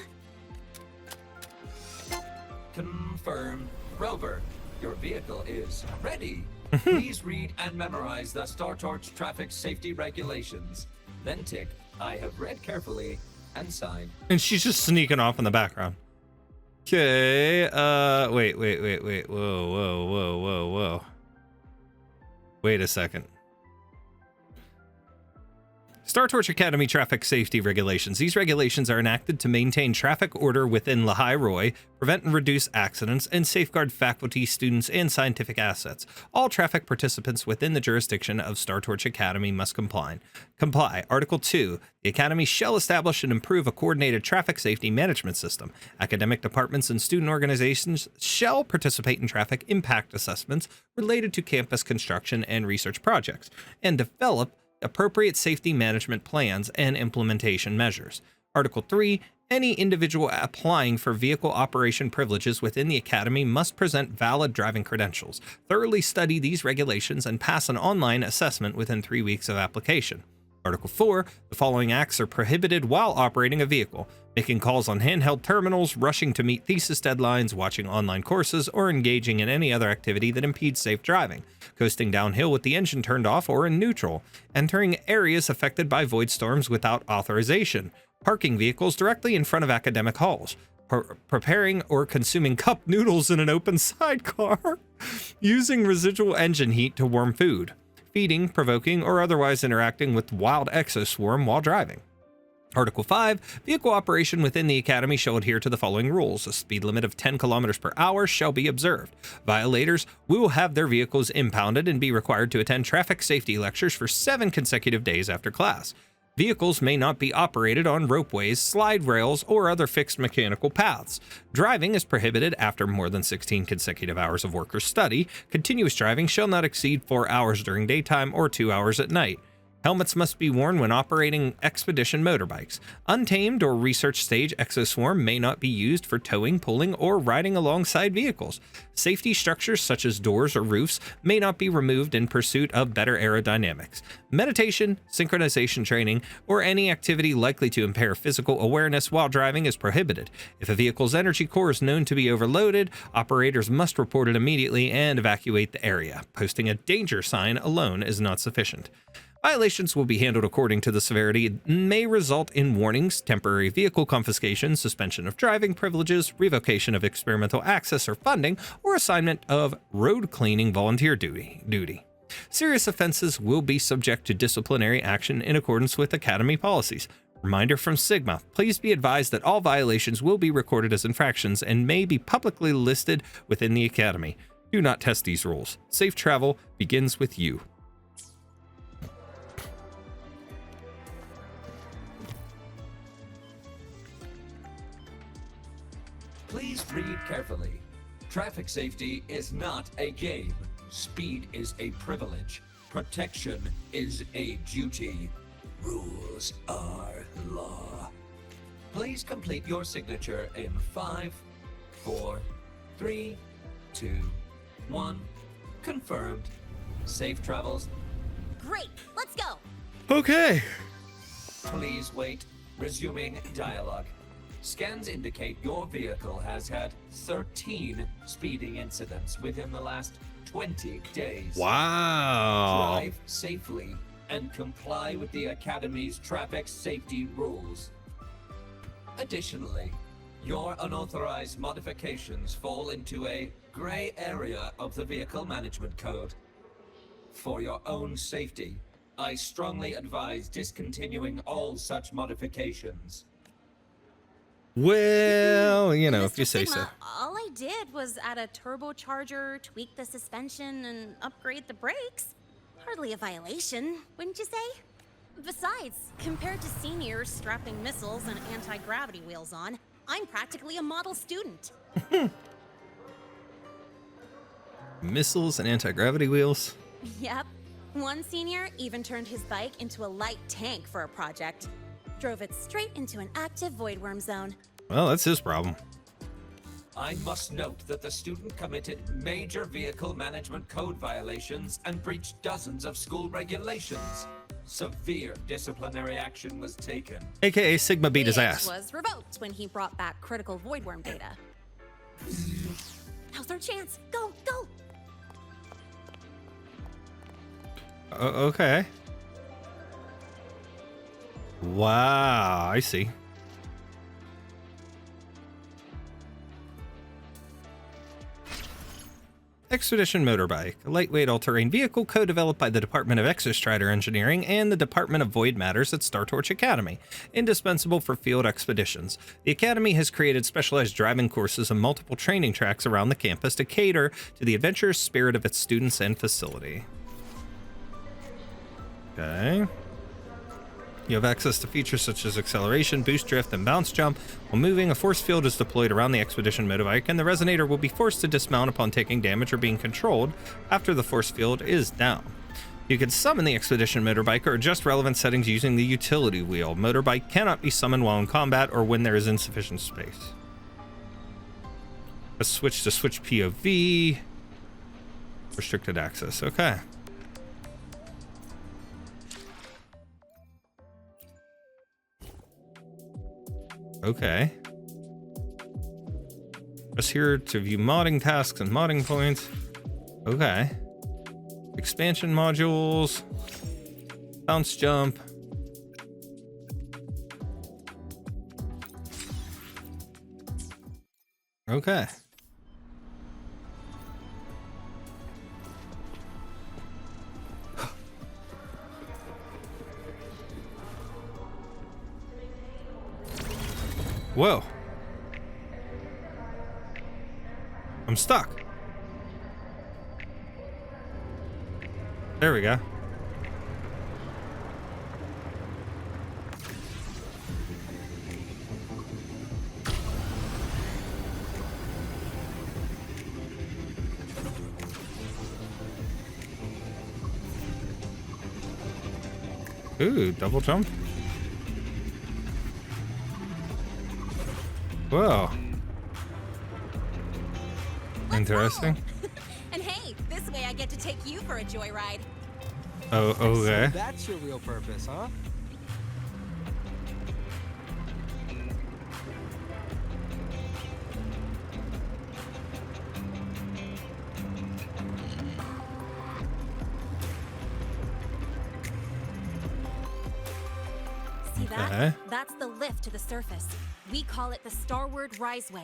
Confirmed. Rover, your vehicle is ready. Please read and memorize the Star Torch traffic safety regulations. Then tick, I have read carefully, and sign. And she's just sneaking off in the background. Okay, wait. Whoa. Wait a second. Star Torch Academy traffic safety regulations. These regulations are enacted to maintain traffic order within Lahai-Roi, prevent and reduce accidents, and safeguard faculty, students, and scientific assets. All traffic participants within the jurisdiction of Star Torch Academy must comply. Article 2. The Academy shall establish and improve a coordinated traffic safety management system. Academic departments and student organizations shall participate in traffic impact assessments related to campus construction and research projects, and develop appropriate safety management plans and implementation measures. Article 3. Any individual applying for vehicle operation privileges within the Academy must present valid driving credentials, thoroughly study these regulations, and pass an online assessment within 3 weeks of application. Article 4. The following acts are prohibited while operating a vehicle: making calls on handheld terminals, rushing to meet thesis deadlines, watching online courses, or engaging in any other activity that impedes safe driving, coasting downhill with the engine turned off or in neutral, entering areas affected by void storms without authorization, parking vehicles directly in front of academic halls, preparing or consuming cup noodles in an open sidecar, using residual engine heat to warm food, feeding, provoking, or otherwise interacting with wild exoswarm while driving. Article 5. Vehicle operation within the Academy shall adhere to the following rules. A speed limit of 10 kilometers per hour shall be observed. Violators will have their vehicles impounded and be required to attend traffic safety lectures for 7 consecutive days after class. Vehicles may not be operated on ropeways, slide rails, or other fixed mechanical paths. Driving is prohibited after more than 16 consecutive hours of work or study. Continuous driving shall not exceed 4 hours during daytime or 2 hours at night. Helmets must be worn when operating expedition motorbikes. Untamed or research stage exoswarm may not be used for towing, pulling, or riding alongside vehicles. Safety structures such as doors or roofs may not be removed in pursuit of better aerodynamics. Meditation, synchronization training, or any activity likely to impair physical awareness while driving is prohibited. If a vehicle's energy core is known to be overloaded, operators must report it immediately and evacuate the area. Posting a danger sign alone is not sufficient. Violations will be handled according to the severity and may result in warnings, temporary vehicle confiscation, suspension of driving privileges, revocation of experimental access or funding, or assignment of road cleaning volunteer duty. Serious offenses will be subject to disciplinary action in accordance with Academy policies. Reminder from Sigma. Please be advised that all violations will be recorded as infractions and may be publicly listed within the Academy. Do not test these rules. Safe travel begins with you. Please read carefully. Traffic safety is not a game. Speed is a privilege. Protection is a duty. Rules are law. Please complete your signature in 5, 4, 3, 2, 1. Confirmed. Safe travels. Great, let's go. Okay. Please wait. Resuming dialogue. Scans indicate your vehicle has had 13 speeding incidents within the last 20 days. Wow. Drive safely and comply with the Academy's traffic safety rules. Additionally, your unauthorized modifications fall into a gray area of the Vehicle Management Code. For your own safety, I strongly advise discontinuing all such modifications. Well, you know, if you say Sigma, so. All I did was add a turbocharger, tweak the suspension, and upgrade the brakes. Hardly a violation, wouldn't you say? Besides, compared to seniors strapping missiles and anti-gravity wheels on, I'm practically a model student. Missiles and anti-gravity wheels. Yep. One senior even turned his bike into a light tank for a project. Drove it straight into an active void worm zone. Well, that's his problem. I must note that the student committed major Vehicle Management Code violations and breached dozens of school regulations. Severe disciplinary action was taken. AKA Sigma beat his ass. Was revoked when he brought back critical void worm data. Now's our chance. Go, go! Okay. Wow, I see. Expedition Motorbike, a lightweight all-terrain vehicle co-developed by the Department of Exostrider Engineering and the Department of Void Matters at StarTorch Academy, indispensable for field expeditions. The Academy has created specialized driving courses and multiple training tracks around the campus to cater to the adventurous spirit of its students and facility. Okay. You have access to features such as acceleration, boost drift, and bounce jump. While moving, a force field is deployed around the Expedition motorbike, and the resonator will be forced to dismount upon taking damage or being controlled after the force field is down. You can summon the Expedition motorbike or adjust relevant settings using the utility wheel. Motorbike cannot be summoned while in combat or when there is insufficient space. Let's switch to switch POV. Restricted access. Okay. Okay. Press here to view modding tasks and modding points. Okay. Expansion modules. Bounce jump. Okay. Whoa. I'm stuck. There we go. Ooh, double jump. Whoa. Interesting. And hey, this way I get to take you for a joyride. Oh, okay. So that's your real purpose, huh? See that? That's the lift to the surface. We call it the Starward Riseway.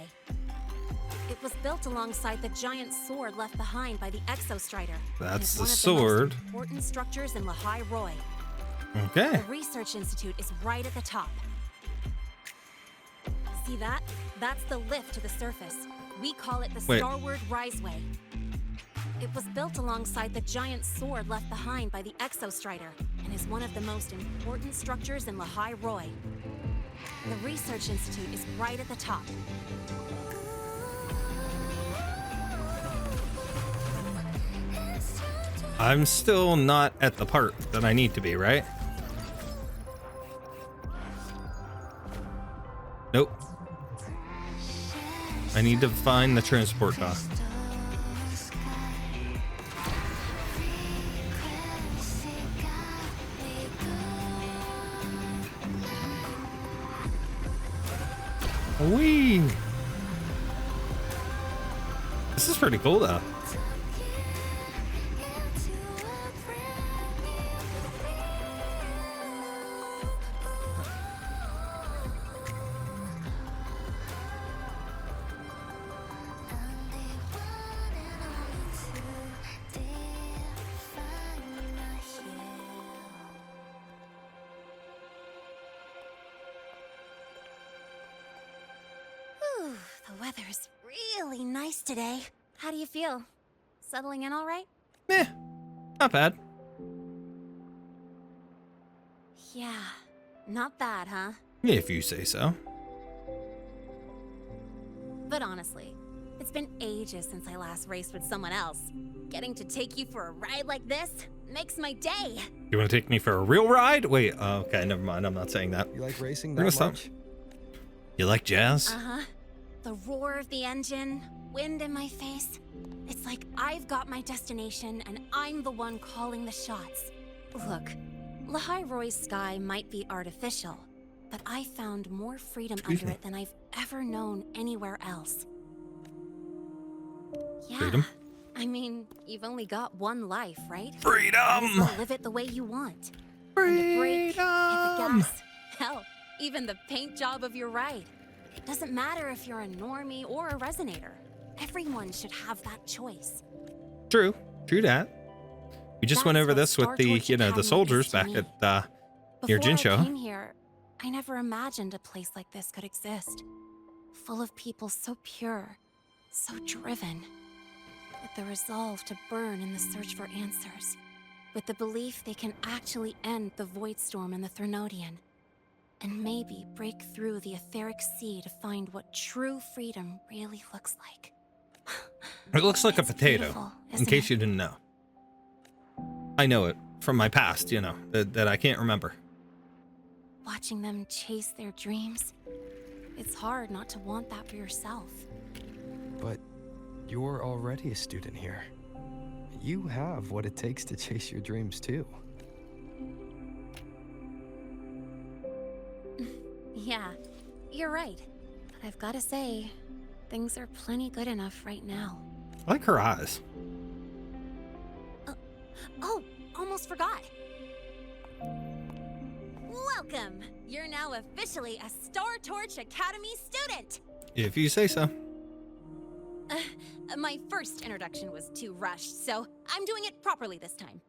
It was built alongside the giant sword left behind by the Exostrider. That's the It's sword. one of the most important structures in Lahai-Roi. Okay. The research institute is right at the top. See that? That's the lift to the surface. We call it the Wait. Starward Riseway. It was built alongside the giant sword left behind by the Exostrider and is one of the most important structures in Lahai-Roi. The Research Institute is right at the top. I'm still not at the part that I need to be, right? Nope. I need to find the transport dock. Whee! This is pretty cool, though. Whew, the weather's really nice today. How do you feel? Settling in all right? Eh, not bad. Yeah, not bad, huh? If you say so. But honestly, it's been ages since I last raced with someone else. Getting to take you for a ride like this makes my day. You want to take me for a real ride? Wait, okay, never mind. I'm not saying that. You like racing We're that gonna much? stop. You like jazz? Uh-huh. The roar of the engine, wind in my face. It's like I've got my destination and I'm the one calling the shots. Look, Lahai-Roi's sky might be artificial, but I found more freedom under it than I've ever known anywhere else. Yeah. Freedom? I mean, you've only got one life, right? Freedom! Might as well live it the way you want. On the brake, hit the gas. Hell, even the paint job of your ride. It doesn't matter if you're a normie or a resonator. Everyone should have that choice. True. True that. We just went over this with the, you know, the soldiers back at your Jin show. Before I came here, I never imagined a place like this could exist. Full of people so pure, so driven. With the resolve to burn in the search for answers. With the belief they can actually end the Void Storm and the Threnodian. And maybe break through the etheric sea to find what true freedom really looks like. It looks like a potato, beautiful, in isn't case it? you didn't know. I know it from my past, you know, that I can't remember. Watching them chase their dreams, it's hard not to want that for yourself. But you're already a student here. You have what it takes to chase your dreams too. Yeah, you're right. But I've got to say, things are plenty good enough right now. I like her eyes. Oh, almost forgot. Welcome! You're now officially a Star Torch Academy student! If you say so. My first introduction was too rushed, so I'm doing it properly this time.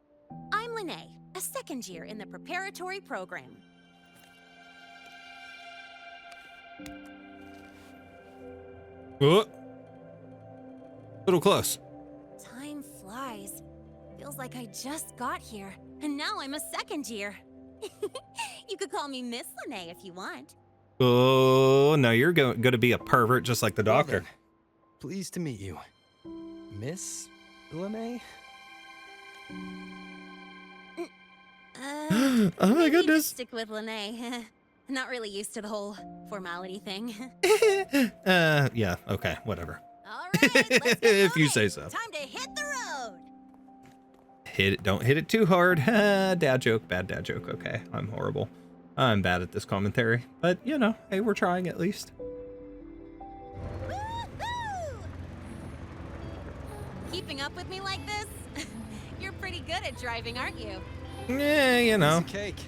I'm Lene, a second year in the preparatory program. Oh. Little close. Time flies. Feels like I just got here, and now I'm a second year. You could call me Miss Lene if you want. Oh, no, you're going to be a pervert just like the doctor. Well then, pleased to meet you. Miss Lene? Oh my goodness. Stick with Lene. Not really used to the whole formality thing. Yeah, okay, whatever. All right, let's get If you moving. say so. Time to hit the road. Hit it, don't hit it too hard. Dad joke, bad dad joke. Okay, I'm horrible. I'm bad at this commentary, but you know, hey, we're trying at least. Woo-hoo! Keeping up with me like this? You're pretty good at driving, aren't you? Yeah, you know. Piece of cake.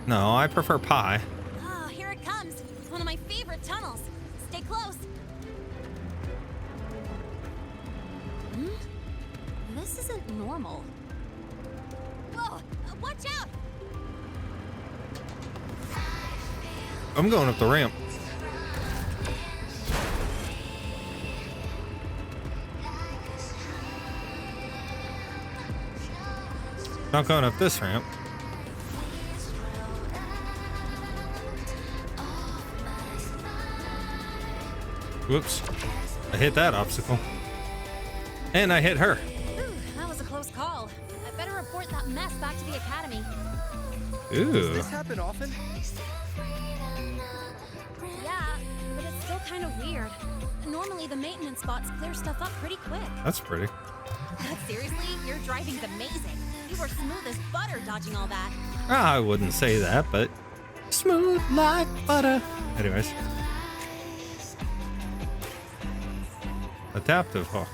No, I prefer pie. Oh, here it comes. One of my favorite tunnels. Stay close. This isn't normal. Whoa! Watch out! I'm going up the ramp. Not going up this ramp. Whoops. I hit that obstacle. And I hit her. Ooh, that was a close call. I better report that mess back to the academy. Ooh. Does this happen often? Yeah, but it's still kind of weird. Normally the maintenance bots clear stuff up pretty quick. That's pretty. But seriously, your driving's amazing. You were smooth as butter dodging all that. I wouldn't say that, but smooth like butter. Anyways. Adaptive hawk.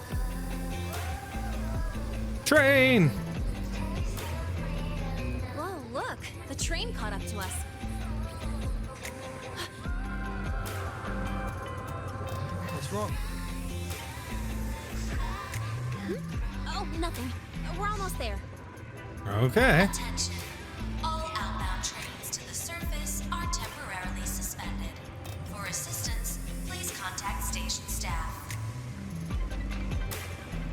Train! Whoa, look! The train caught up to us. What's wrong? Oh, nothing. We're almost there. Okay. Attention. All outbound trains to the surface are temporarily suspended. For assistance, please contact station staff.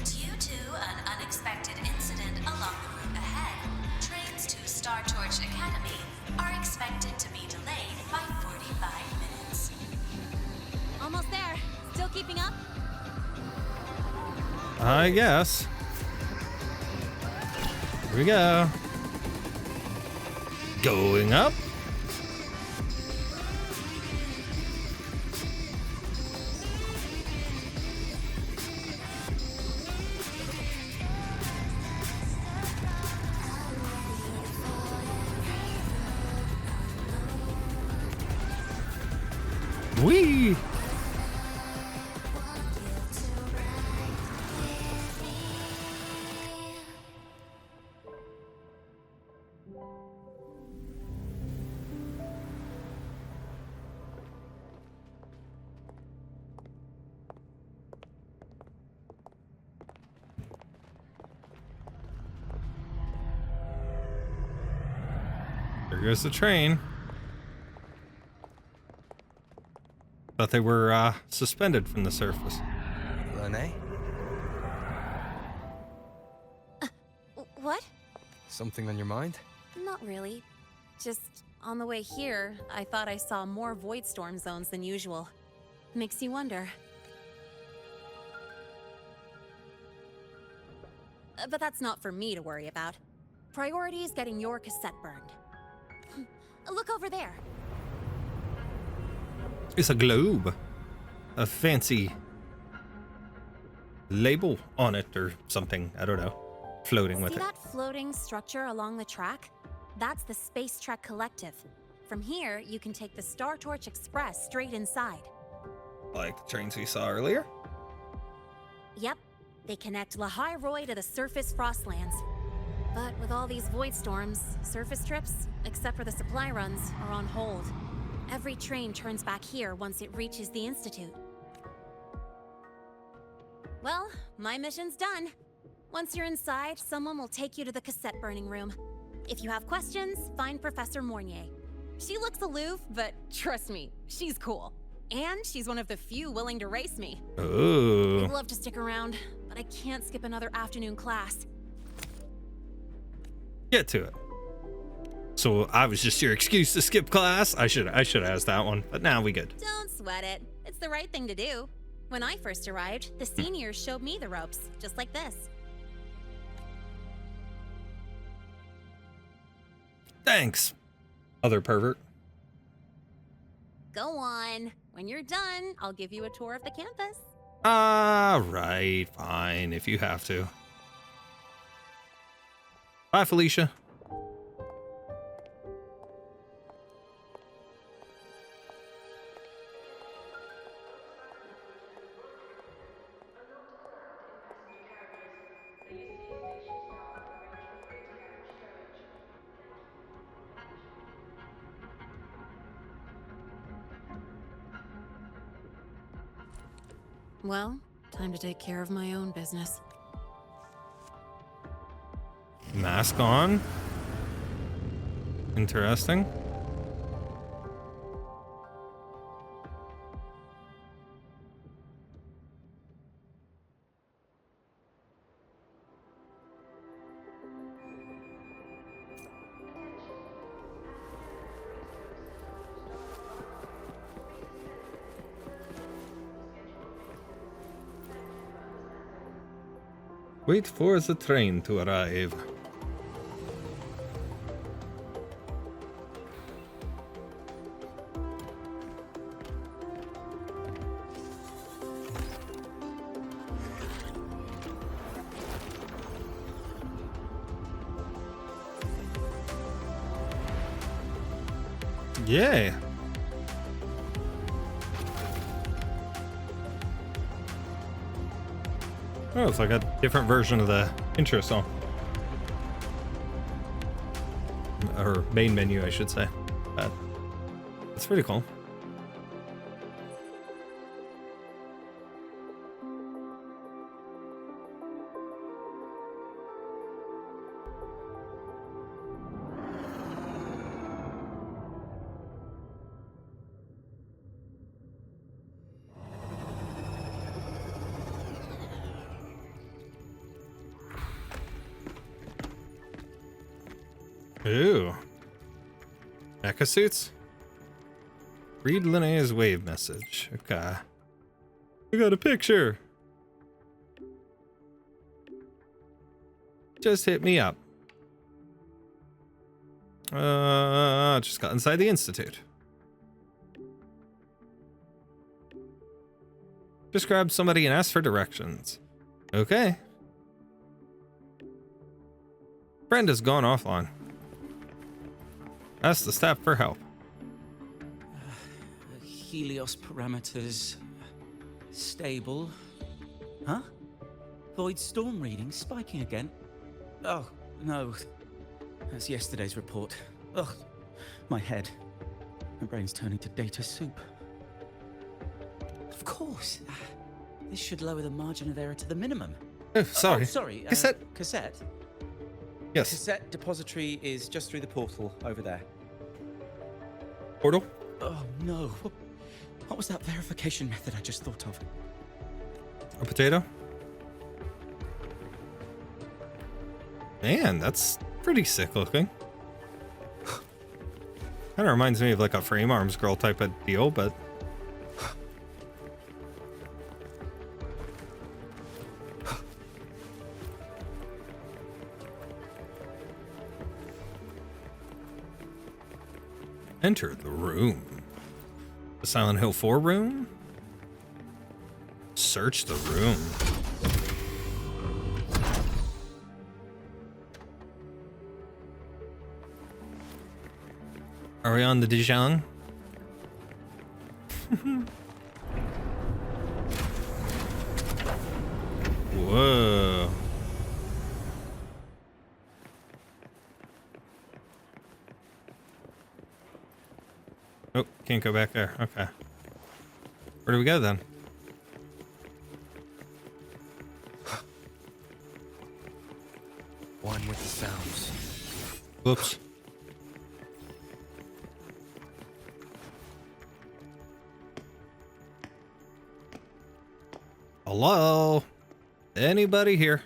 Due to an unexpected incident along the route ahead, trains to Star Torch Academy are expected to be delayed by 45 minutes. Almost there. Still keeping up? I guess. Here we go. Going up. Whee! There goes the train. Thought they were suspended from the surface. Lene? What? Something on your mind? Not really. Just on the way here, I thought I saw more void storm zones than usual. Makes you wonder. But that's not for me to worry about. Priority is getting your cassette burned. Look over there. It's a globe. A fancy label on it or something. I don't know. Floating with See it. that floating structure along the track? That's the Space Trek Collective. From here, you can take the Star Torch Express straight inside. Like the trains we saw earlier? Yep, they connect Lahai-Roi to the surface Frostlands. But with all these void storms, surface trips, except for the supply runs, are on hold. Every train turns back here once it reaches the Institute. Well, my mission's done. Once you're inside, someone will take you to the cassette burning room. If you have questions, find Professor Mornier. She looks aloof, but trust me, she's cool. And she's one of the few willing to race me. Ooh. I'd love to stick around, but I can't skip another afternoon class. Get to it. So I was just your excuse to skip class? I should ask that one, but now we good. Don't sweat it. It's the right thing to do. When I first arrived, the seniors showed me the ropes, just like this. Thanks, other pervert. Go on. When you're done, I'll give you a tour of the campus. Right, fine, if you have to. Bye, Felicia. Well, time to take care of my own business. Mask on. Interesting. Wait for the train to arrive. Yay! Oh, it's like a different version of the intro song. Or main menu, I should say. That's pretty cool. Ooh. Mecha suits? Read Linnea's wave message. Okay. We got a picture. Just hit me up. Just got inside the Institute. Just grab somebody and ask for directions. Okay. Brenda's gone offline. Ask the staff for help. Helios parameters stable. Huh? Void storm reading spiking again. Oh, no. That's yesterday's report. Ugh, my head. My brain's turning to data soup. Of course. This should lower the margin of error to the minimum. Oh, sorry. Oh, sorry. Cassette? Yes. Cassette depository is just through the portal over there. Portal? Oh, no. What was that verification method I just thought of? A potato? Man, that's pretty sick looking. Kind of reminds me of like a frame arms girl type of deal, but... Enter the room. The Silent Hill 4 room? Search the room. Are we on the Dijon? Whoa. Oh, can't go back there. Okay. Where do we go then? One with the sounds. Whoops. Hello? Anybody here?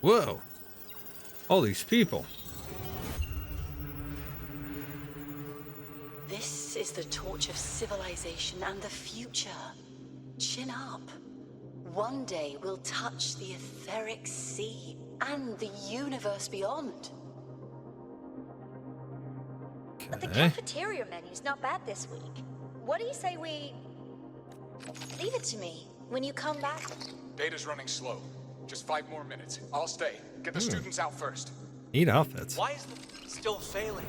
Whoa. All these people. This is the torch of civilization and the future. Chin up. One day we'll touch the etheric sea and the universe beyond. The cafeteria menu's not bad this week. What do you say we... Leave it to me. When you come back... Data's running slow. Just 5 more minutes. I'll stay. Get the students out first. Neat outfits. Why is the still failing?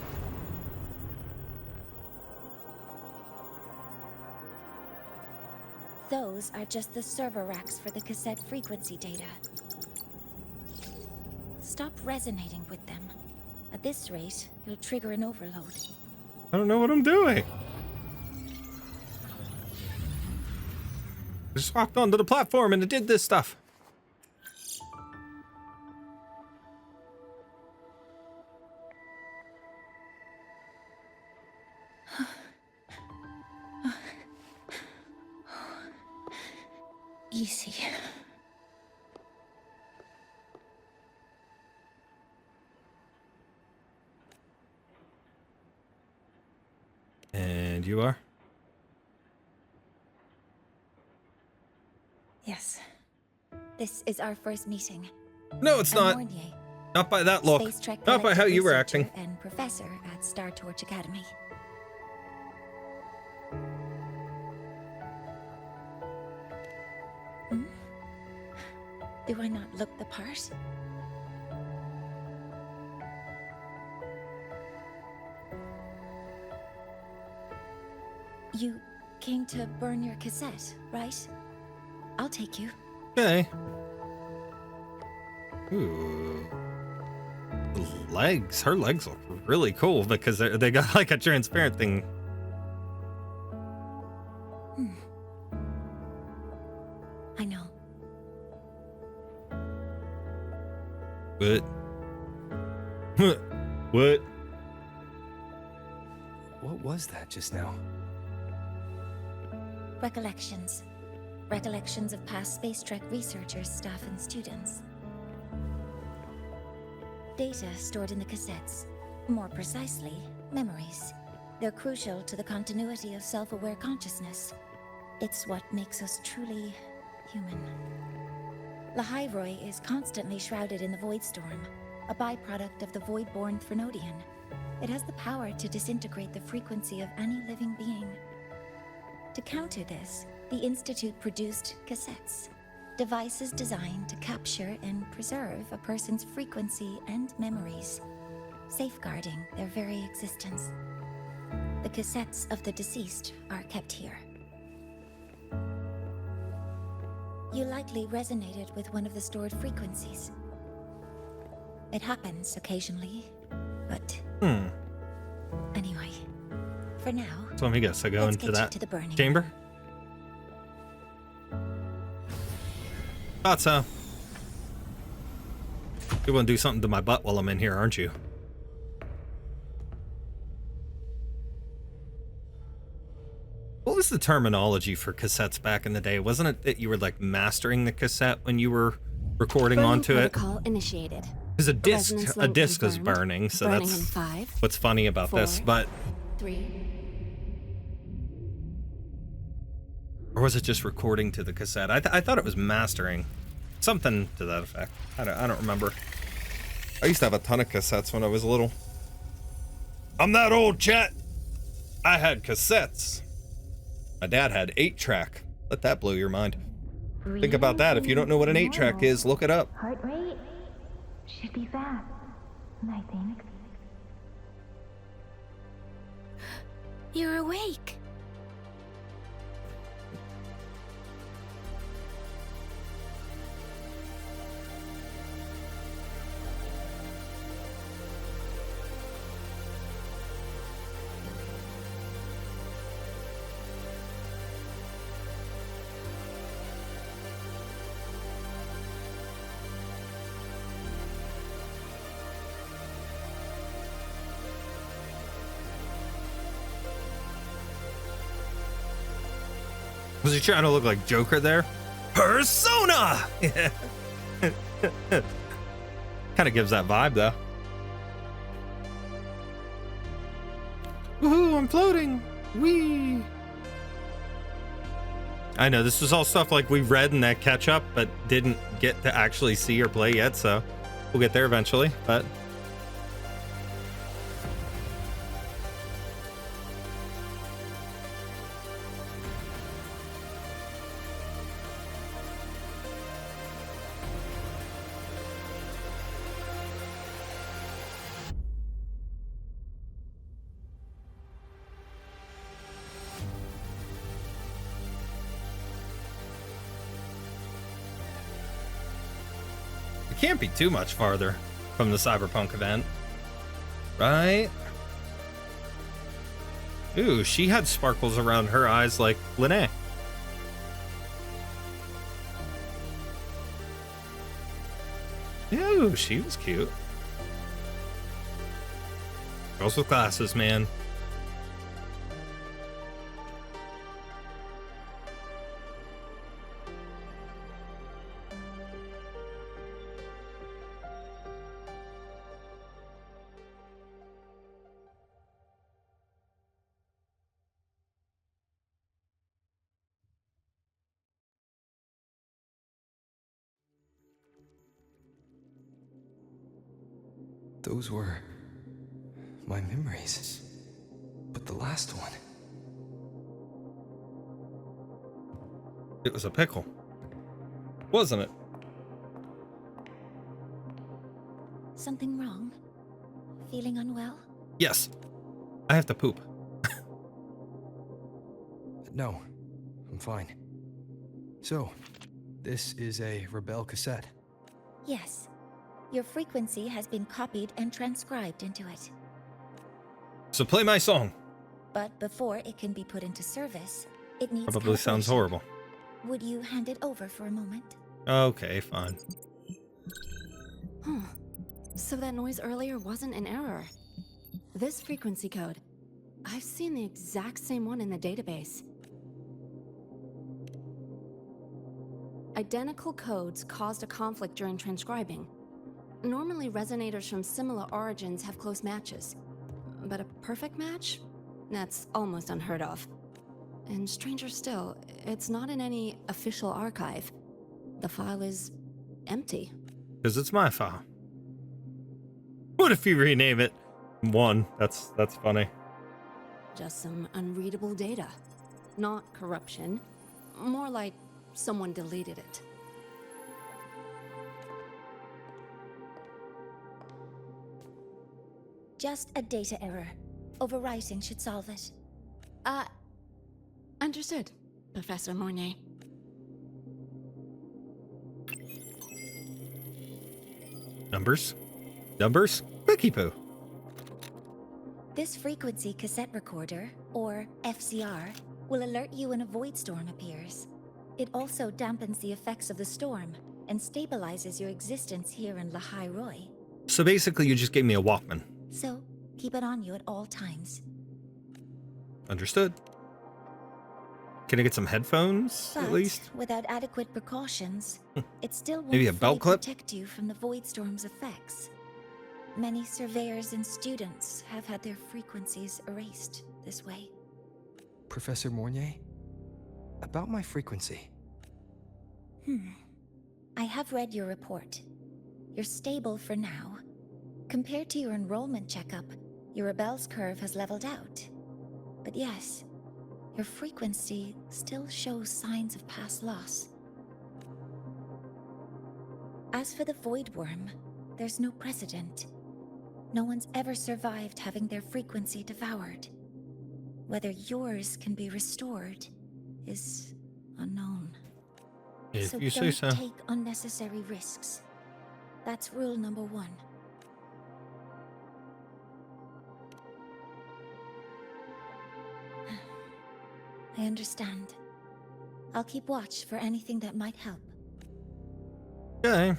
Those are just the server racks for the cassette frequency data. Stop resonating with them. At this rate, you'll trigger an overload. I don't know what I'm doing. I just walked onto the platform and it did this stuff. Easy. And you are? Yes. This is our first meeting. No, it's not. Not by that look. Space Trek Not by how you were researcher acting. and professor at Star Torch Academy. Hmm? Do I not look the part? You came to burn your cassette, right? I'll take you. Okay. Ooh. Legs. Her legs look really cool because they got like a transparent thing. I know. What? What? What was that just now? Recollections. Recollections of past Space Trek researchers, staff, and students. Data stored in the cassettes. More precisely, memories. They're crucial to the continuity of self-aware consciousness. It's what makes us truly human. Lahai-Roi is constantly shrouded in the Void Storm, a byproduct of the Void-born Threnodian. It has the power to disintegrate the frequency of any living being. To counter this, the Institute produced cassettes, devices designed to capture and preserve a person's frequency and memories, safeguarding their very existence. The cassettes of the deceased are kept here. You likely resonated with one of the stored frequencies. It happens occasionally, but... Anyway, for now... So let me guess, I go let's into get you that to the burning chamber? room. Thought so. You want to do something to my butt while I'm in here, aren't you? What was the terminology for cassettes back in the day? Wasn't it that you were like mastering the cassette when you were recording Burning onto it? protocol initiated. Because Resonance a link disc was confirmed. burning, so Burning that's in 5, what's funny about this. 4, But 3. or was it just recording to the cassette? I thought it was mastering, something to that effect. I don't remember. I used to have a ton of cassettes when I was little. I'm that old, chat. I had cassettes. My dad had 8-track. Let that blow your mind. Think about that. If you don't know what an 8-track is, look it up. Heart rate should be fast, I think. You're awake. Was he trying to look like Joker there? Persona! Kind of gives that vibe, though. Woohoo, I'm floating! Whee! I know, this was all stuff like we read in that catch-up, but didn't get to actually see or play yet, so we'll get there eventually, but... Can't be too much farther from the Cyberpunk event, right? Ooh, she had sparkles around her eyes like Lene. Ooh, she was cute. Girls with glasses, man. Those were my memories. But the last one... It was a pickle. Wasn't it? Something wrong? Feeling unwell? Yes. I have to poop. No, I'm fine. So, this is a Rebel cassette. Yes. Your frequency has been copied and transcribed into it. So play my song. But before it can be put into service, it needs Probably sounds calibration. horrible. Would you hand it over for a moment? Okay, fine. Huh. So that noise earlier wasn't an error. This frequency code, I've seen the exact same one in the database. Identical codes caused a conflict during transcribing. Normally, resonators from similar origins have close matches. But a perfect match? That's almost unheard of. And stranger still, it's not in any official archive. The file is empty. Because it's my file. What if you rename it 1? That's funny. Just some unreadable data. Not corruption. More like someone deleted it. Just a data error. Overwriting should solve it. Understood, Professor Mornay. Numbers? Numbers? Cookie poo. This frequency cassette recorder, or FCR, will alert you when a void storm appears. It also dampens the effects of the storm and stabilizes your existence here in Lahai-Roi. So basically you just gave me a Walkman. So, keep it on you at all times. Understood. Can I get some headphones, But at least? without adequate precautions, it still won't Maybe a fully belt clip? protect you from the void storm's effects. Many surveyors and students have had their frequencies erased this way. Professor Mornay, about my frequency. I have read your report. You're stable for now. Compared to your enrollment checkup, your rebel's curve has leveled out. But yes, your frequency still shows signs of past loss. As for the Void Worm, there's no precedent. No one's ever survived having their frequency devoured. Whether yours can be restored is unknown. If So you say don't so. take unnecessary risks. That's rule number 1. I understand. I'll keep watch for anything that might help. Okay.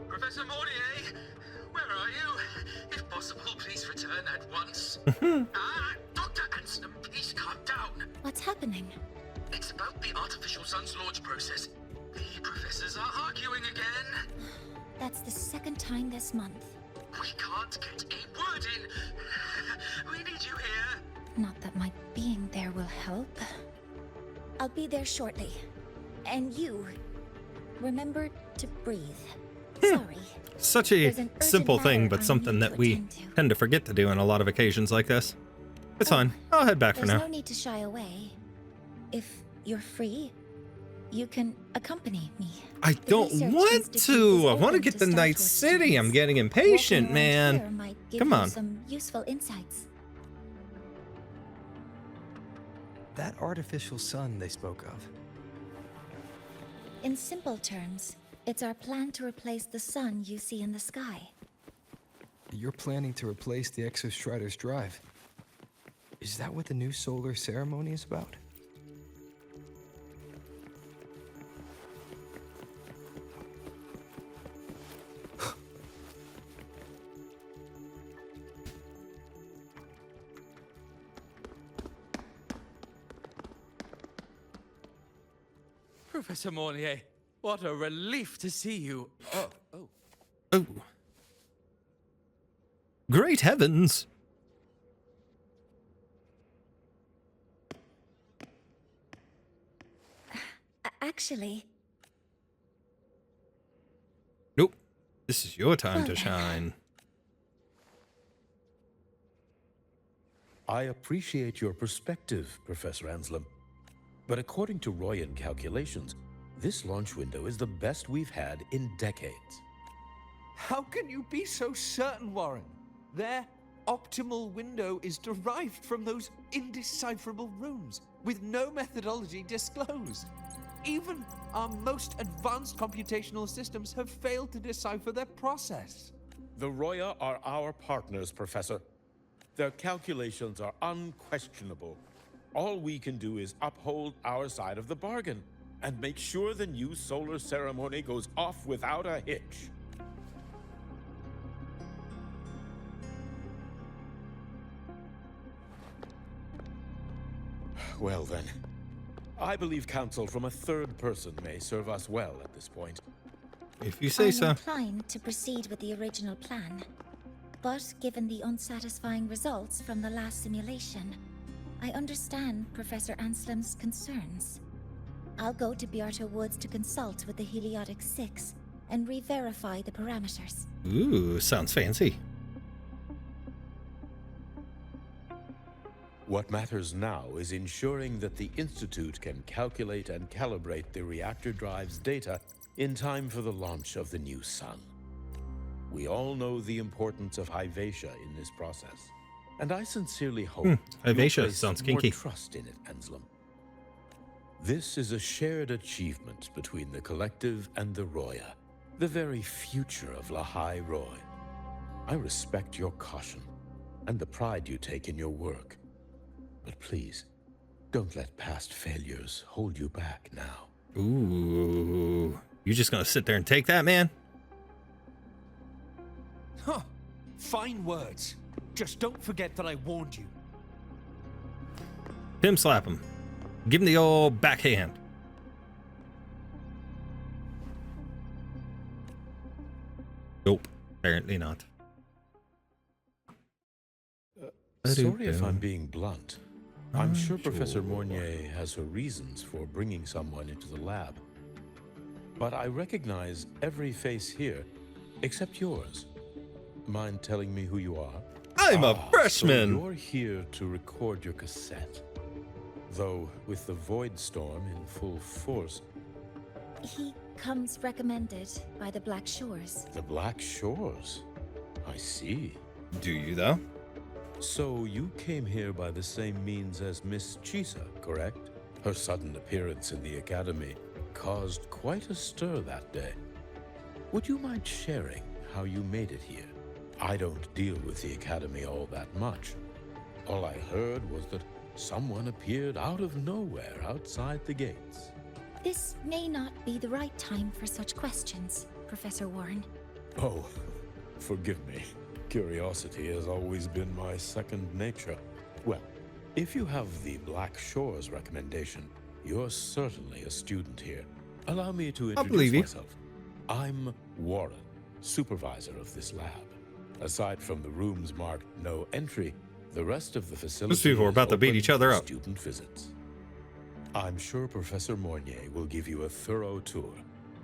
Professor Mortier, where are you? If possible, please return at once. Dr. Anstrom, please calm down. What's happening? It's about the artificial sun's launch process. The professors are arguing again. That's the second time this month. We can't get a word in. We need you here. Not that my being there will help. I'll be there shortly. And you, remember to breathe. Sorry. Such a There's an urgent simple thing, matter but I something need that to we attend to. tend to forget to do on a lot of occasions like this. It's fine. I'll head back for There's now. no need to shy away. If you're free, you can accompany me. I The don't research want institute is to. I want to open get to Star Night Torch City. students. I'm getting Walking impatient, around man. here might give Come you on. some useful insights. That artificial sun they spoke of. In simple terms, it's our plan to replace the sun you see in the sky. You're planning to replace the Exostrider's drive. Is that what the new solar ceremony is about? Professor Mornier, what a relief to see you. Oh. Great heavens. actually. Nope. This is your time Well to then. shine. I appreciate your perspective, Professor Anselm. But according to Royan calculations, this launch window is the best we've had in decades. How can you be so certain, Warren? Their optimal window is derived from those indecipherable runes, with no methodology disclosed. Even our most advanced computational systems have failed to decipher their process. The Roya are our partners, Professor. Their calculations are unquestionable. All we can do is uphold our side of the bargain and make sure the new solar ceremony goes off without a hitch. Well then, I believe counsel from a third person may serve us well at this point. If you say so. I'm inclined to proceed with the original plan. But given the unsatisfying results from the last simulation, I understand Professor Anselm's concerns. I'll go to Beata Woods to consult with the Heliotic 6 and re-verify the parameters. Ooh, sounds fancy. What matters now is ensuring that the Institute can calculate and calibrate the reactor drive's data in time for the launch of the new sun. We all know the importance of Hyvatia in this process, and I sincerely hope Hyvatia you'll place sounds more kinky. trust in it, Anselm. This is a shared achievement between the Collective and the Roya, the very future of Lahai-Roi. I respect your caution and the pride you take in your work, but please, don't let past failures hold you back now. Ooh, you just gonna sit there and take that, man? Huh. Fine words. Just don't forget that I warned you. Pim slap him. Give him the old backhand. Nope, apparently not. Sorry if I'm being blunt. I'm sure Professor Mornier has her reasons for bringing someone into the lab. But I recognize every face here, except yours. Mind telling me who you are? I'm a freshman! So you're here to record your cassette. Though, with the Void Storm in full force... He comes recommended by the Black Shores. The Black Shores? I see. Do you, though? So you came here by the same means as Miss Chisa, correct? Her sudden appearance in the Academy caused quite a stir that day. Would you mind sharing how you made it here? I don't deal with the Academy all that much. All I heard was that someone appeared out of nowhere outside the gates. This may not be the right time for such questions, Professor Warren. Oh, forgive me. Curiosity has always been my second nature. Well, if you have the Black Shores recommendation, you're certainly a student here. Allow me to introduce myself. I'm Warren, supervisor of this lab. Aside from the rooms marked no entry, the rest of the facility These people are about to beat each other up. Student visits. I'm sure Professor Mornier will give you a thorough tour,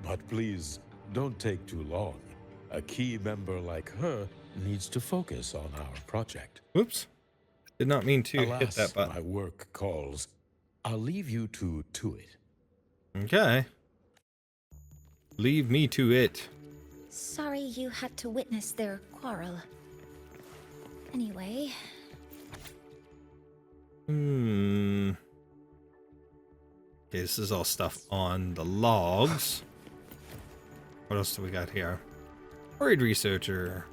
but please don't take too long. A key member like her needs to focus on our project. Whoops. Did not mean to Alas, hit that button. My work calls. I'll leave you to it. Okay. Leave me to it. Sorry you had to witness their quarrel. Anyway... Okay, this is all stuff on the logs. What else do we got here? Worried researcher.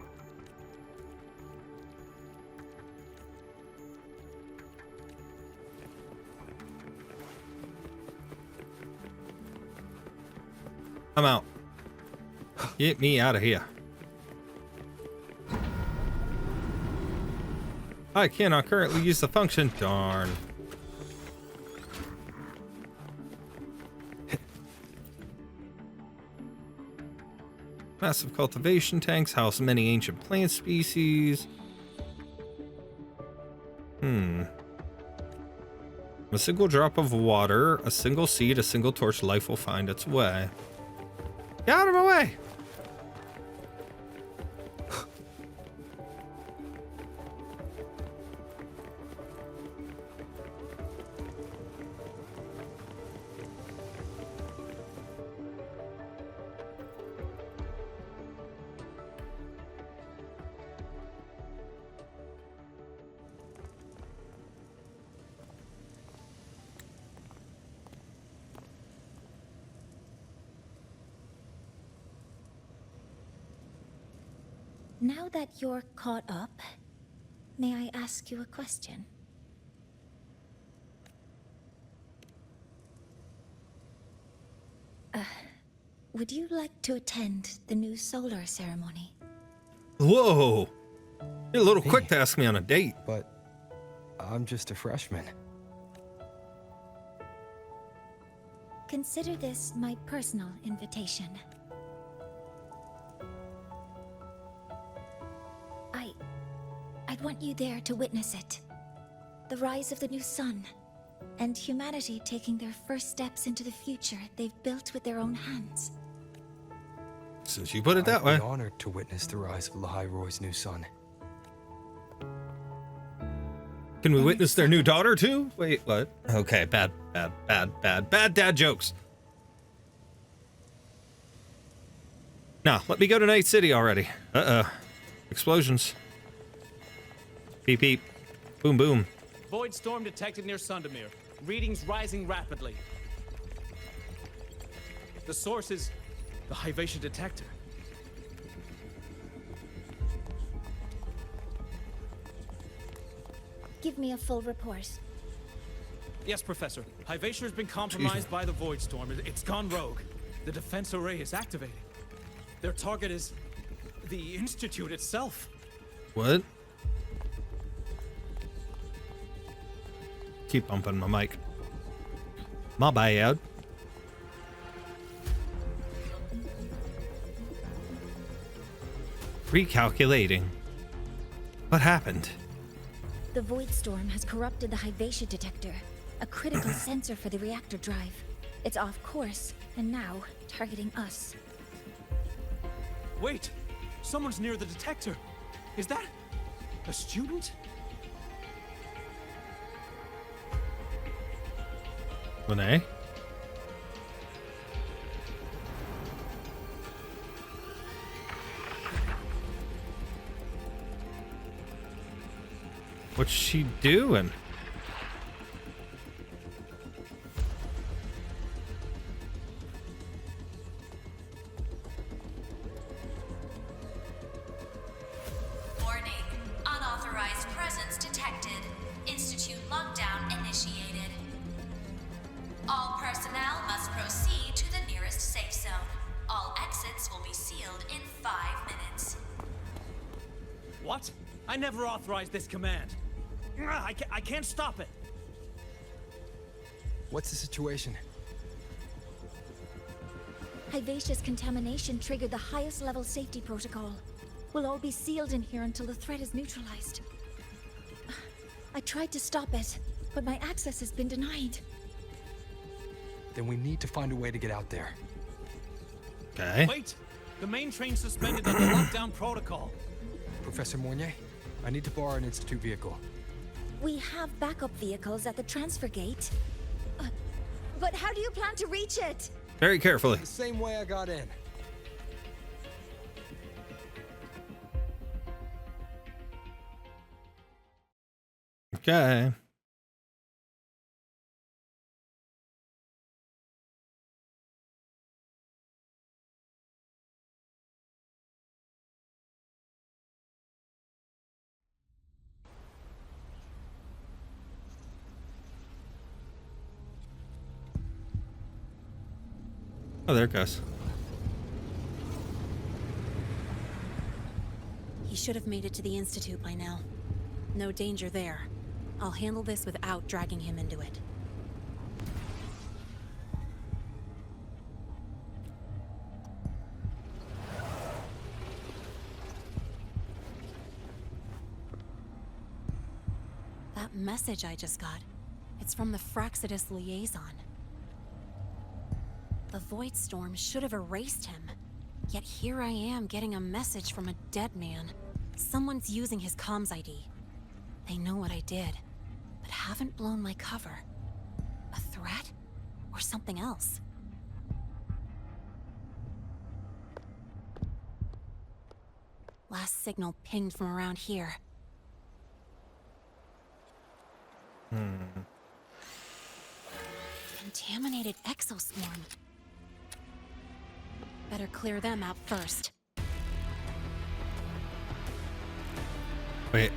I'm out. Get me out of here. I cannot currently use the function. Darn. Massive cultivation tanks house many ancient plant species. Must A single drop of water, a single seed, a single torch, life will find its way. Get out of my way! Now that you're caught up, may I ask you a question? Would you like to attend the new solar ceremony? Whoa! You're a little quick to ask me on a date. But I'm just a freshman. Consider this my personal invitation. I'd want you there to witness it. The rise of the new sun, and humanity taking their first steps into the future they've built with their own hands. Since you put it that way. I'd be honored to witness the rise of Lahai-Roi's new son. Can we witness their new daughter too? Wait, what? Okay, bad dad jokes. Now, let me go to Night City already. Explosions. Beep beep. Boom boom. Void storm detected near Sundermere. Readings rising rapidly. The source is the Hivation detector. Give me a full report. Yes, Professor. Hivation has been compromised by the Void Storm. It's gone rogue. The defense array is activated. Their target is the Institute itself. What? Keep bumping my mic. My bad. Recalculating. What happened? The Void Storm has corrupted the Hivation detector, a critical sensor for the reactor drive. It's off course, and now targeting us. Wait! Someone's near the detector. Is that a student? Renee? What's she doing? Warning. Unauthorized presence detected. Institute lockdown initiated. All personnel must proceed to the nearest safe zone. All exits will be sealed in 5 minutes. What? I never authorized this command. I can't stop it. What's the situation? Hivation's contamination triggered the highest level safety protocol. We'll all be sealed in here until the threat is neutralized. I tried to stop it, but my access has been denied. Then we need to find a way to get out there. Okay. Wait! The main train suspended under lockdown protocol. Professor Mornier, I need to borrow an Institute vehicle. We have backup vehicles at the transfer gate. But how do you plan to reach it? Very carefully. The same way I got in. Okay. Oh, there it goes. He should have made it to the Institute by now. No danger there. I'll handle this without dragging him into it. That message I just got, It's from the Fraxidus liaison. The Void Storm should have erased him. Yet here I am getting a message from a dead man. Someone's using his comms ID. They know what I did, but haven't blown my cover. A threat? Or something else? Last signal pinged from around here. Contaminated exoswarm. Better clear them out first. Wait,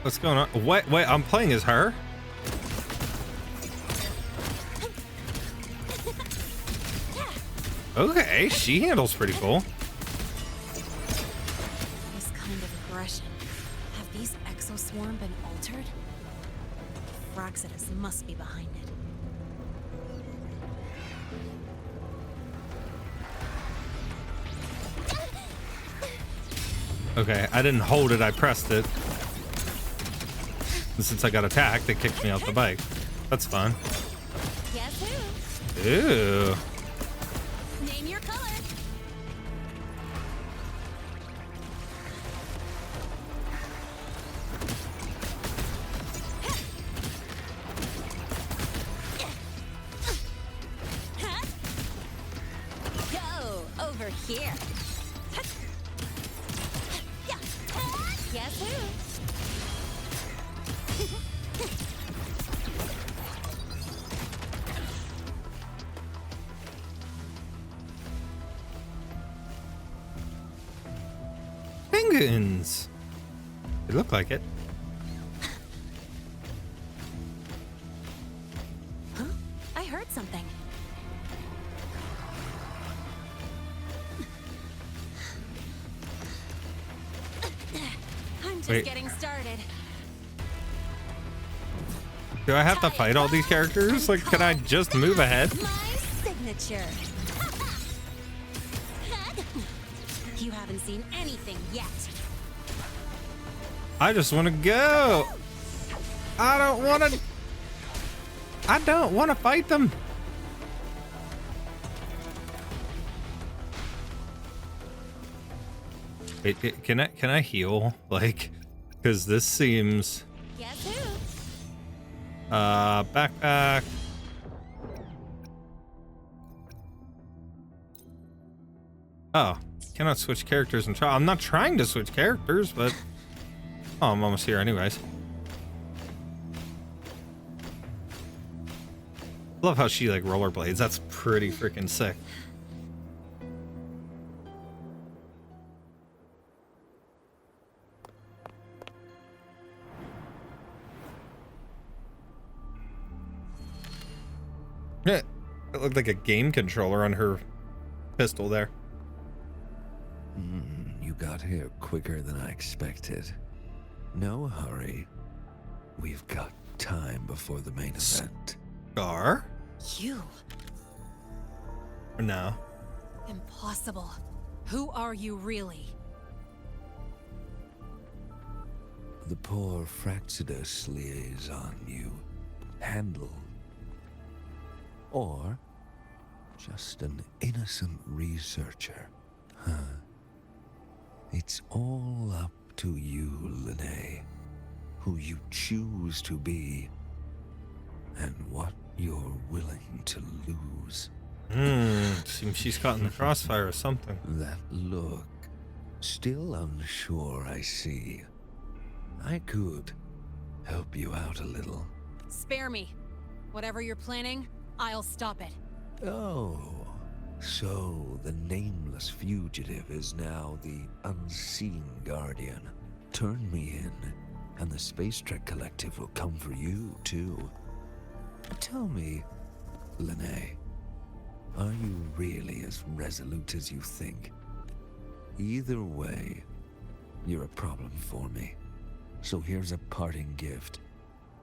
what's going on? Wait, I'm playing as her? Okay, she handles pretty cool. This kind of aggression. Have these exoswarm been altered? Fraxidus must be behind it. Okay, I didn't hold it, I pressed it. And since I got attacked, it kicked me off the bike. That's fun. Guess who? Ew. Name your color. Go over here. Guess who? Penguins. They look like it. Huh? I heard something. I'm just Wait. getting started. Do I have to fight all these characters? Like, can I just move ahead? My signature. You haven't seen anything yet. I just want to go. I don't want to fight them. Wait, can I heal? Like, because this seems. Guess who? Backpack. Oh, cannot switch characters and try. I'm not trying to switch characters, but oh, I'm almost here anyways. Love how she like rollerblades. That's pretty freaking sick. Yeah, it looked like a game controller on her pistol there. You got here quicker than I expected. No hurry. We've got time before the main event. Scar? You. Or no? Impossible. Who are you really? The poor Fraxidus liaison you handled. Or just an innocent researcher. Huh. It's all up to you, Lahai. Who you choose to be. And what you're willing to lose. Seems she's caught in the crossfire or something. That look. Still unsure, I see. I could help you out a little. Spare me. Whatever you're planning, I'll stop it. Oh, so the nameless fugitive is now the unseen guardian. Turn me in, and the Space Trek Collective will come for you, too. Tell me, Lahai, are you really as resolute as you think? Either way, you're a problem for me. So here's a parting gift.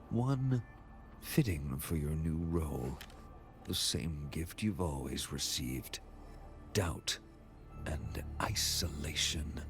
One fitting for your new role. The same gift you've always received. Doubt and isolation.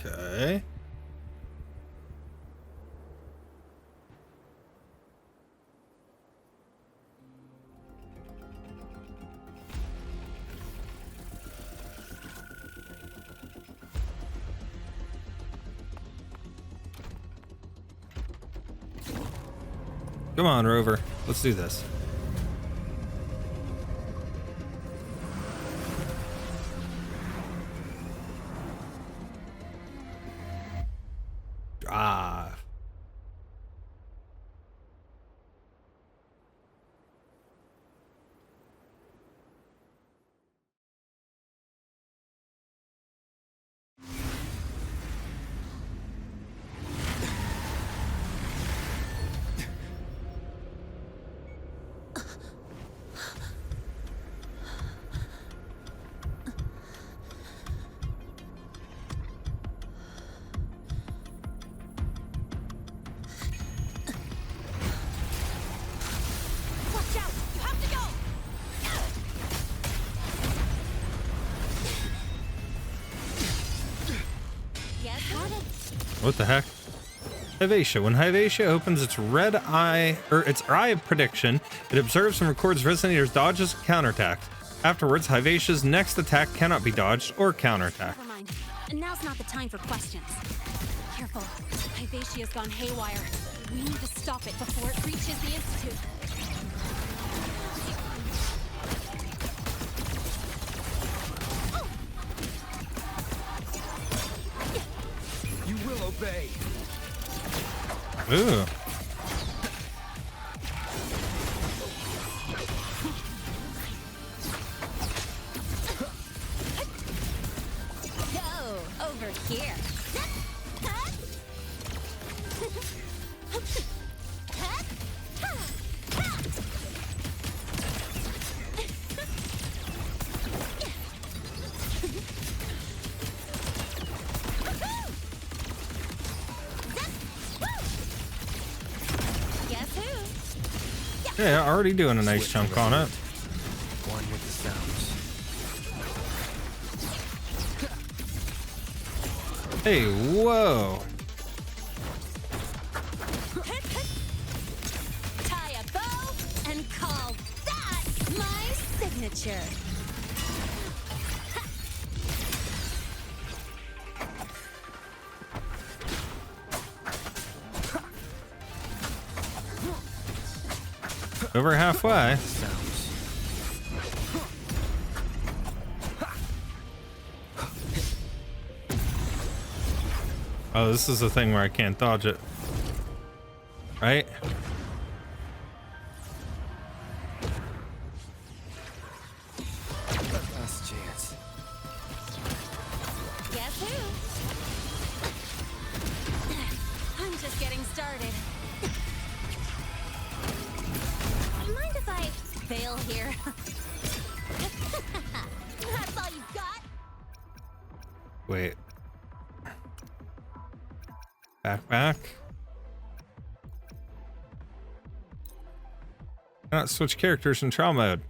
Okay. Come on, Rover. Let's do this. Ah. What the heck? Hivatia. When Hivatia opens its red eye, or its eye of prediction, it observes and records Resonator's dodges and counterattacks. Afterwards, Hivatia's next attack cannot be dodged or counterattacked. Never mind. Now's not the time for questions. Careful. Hivatia's gone haywire. We need to stop it before it reaches the Institute. You will obey. Ooh. Go over here. Yeah, already doing a nice chunk on it. One with the sounds. Hey, whoa. Tie a bow and call that my signature. Over halfway. Oh, this is the thing where I can't dodge it. Right? Last chance. Guess who? I'm just getting started. Mind if I fail here? That's all you got? Wait. Back. Cannot switch characters in trial mode.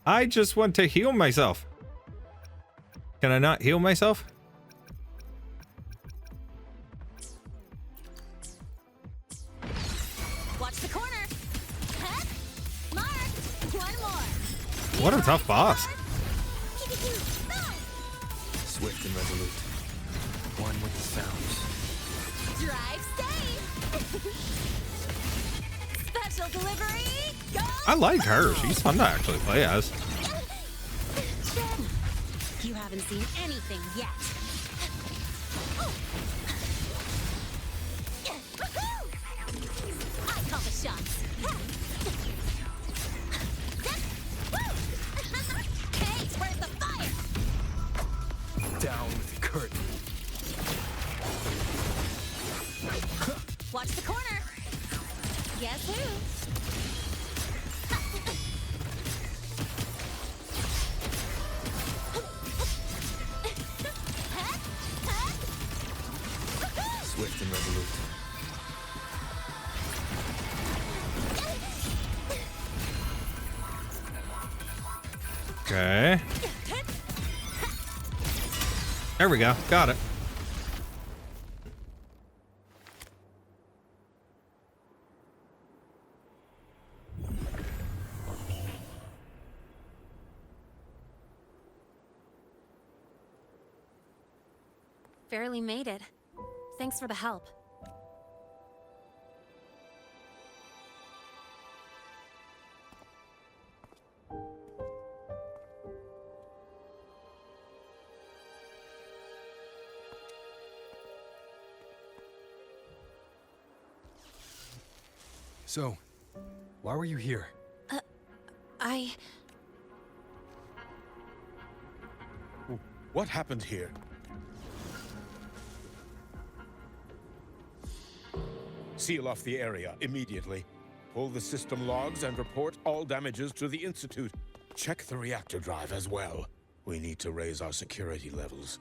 I just want to heal myself. Can I not heal myself? Watch the corner. Huh? Mark, one more. What a tough boss. Swift and resolute. One with the sounds. Drive safe. Special delivery. Go. I like her. She's fun to actually play as. You haven't seen anything yet. I call the shots. Okay. There we go. Got it. Barely made it. Thanks for the help. So, why were you here? What happened here? Seal off the area immediately. Pull the system logs and report all damages to the Institute. Check the reactor drive as well. We need to raise our security levels.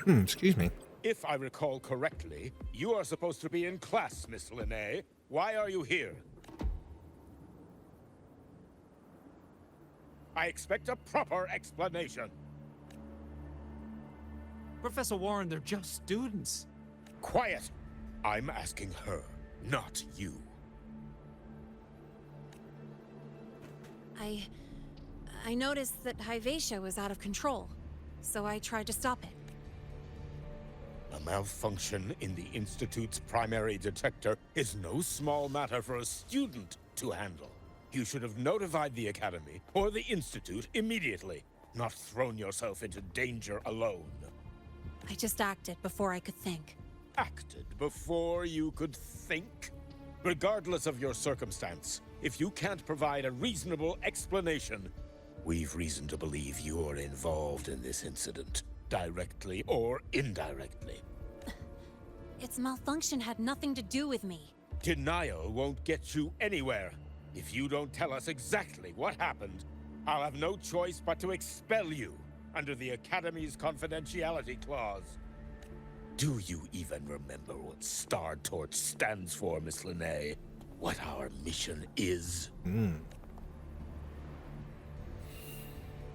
Excuse me. If I recall correctly, you are supposed to be in class, Miss Linnae. Why are you here? I expect a proper explanation. Professor Warren, they're just students. Quiet! I'm asking her, not you. I noticed that Hyvatia was out of control, so I tried to stop it. A malfunction in the Institute's primary detector is no small matter for a student to handle. You should have notified the Academy or the Institute immediately, not thrown yourself into danger alone. I just acted before I could think. Acted before you could think? Regardless of your circumstance, if you can't provide a reasonable explanation, we've reason to believe you're involved in this incident, directly or indirectly. Its malfunction had nothing to do with me. Denial won't get you anywhere. If you don't tell us exactly what happened, I'll have no choice but to expel you under the Academy's confidentiality clause. Do you even remember what Star Torch stands for, Miss Linnae? What our mission is?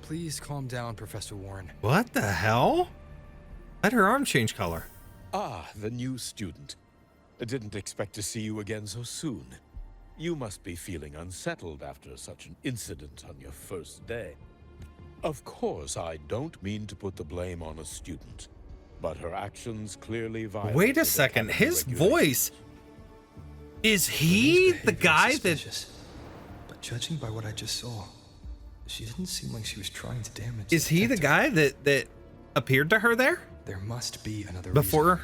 Please calm down, Professor Warren. What the hell? Let her arm change color. Ah, the new student. I didn't expect to see you again so soon. You must be feeling unsettled after such an incident on your first day. Of course, I don't mean to put the blame on a student, but her actions clearly violate. Wait a second, his voice. Is he the guy that... But judging by what I just saw, she didn't seem like she was trying to damage. Is he the guy that appeared to her there? There must be another before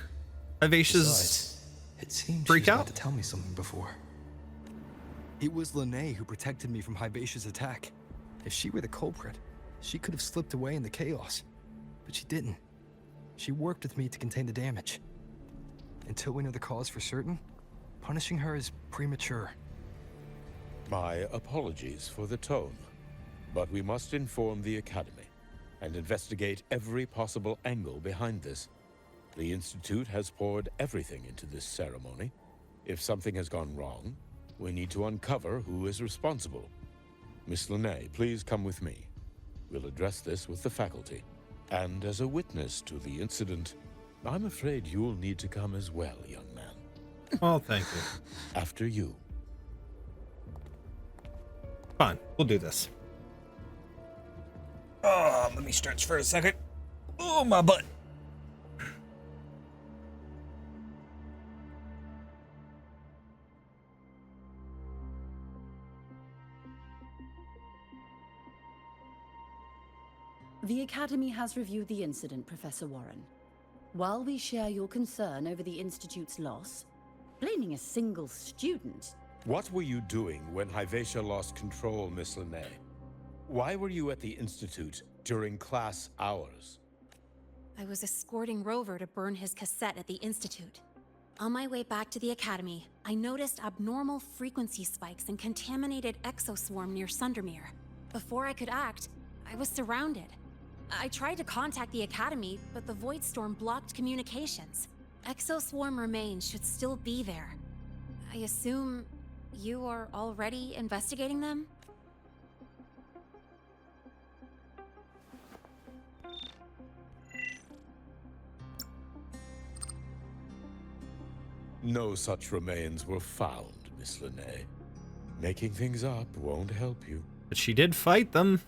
reason. Vivacia's It seemed freak she was out about to tell me something before. It was Linnae who protected me from Hyvacia's attack. If she were the culprit, she could have slipped away in the chaos. But she didn't. She worked with me to contain the damage. Until we know the cause for certain, punishing her is premature. My apologies for the tone, but we must inform the Academy and investigate every possible angle behind this. The Institute has poured everything into this ceremony. If something has gone wrong, we need to uncover who is responsible. Miss Linnae, please come with me. We'll address this with the faculty. And as a witness to the incident, I'm afraid you'll need to come as well, young man. Oh, thank you. After you. Fine, we'll do this. Oh, let me stretch for a second. Oh, my butt. The Academy has reviewed the incident, Professor Warren. While we share your concern over the Institute's loss, blaming a single student... What were you doing when Hyvatia lost control, Miss Linnae? Why were you at the Institute during class hours? I was escorting Rover to burn his cassette at the Institute. On my way back to the Academy, I noticed abnormal frequency spikes and contaminated exoswarm near Sundermere. Before I could act, I was surrounded. I tried to contact the Academy, but the Void Storm blocked communications. Exoswarm remains should still be there. I assume you are already investigating them? No such remains were found, Miss Linnae. Making things up won't help you. But she did fight them.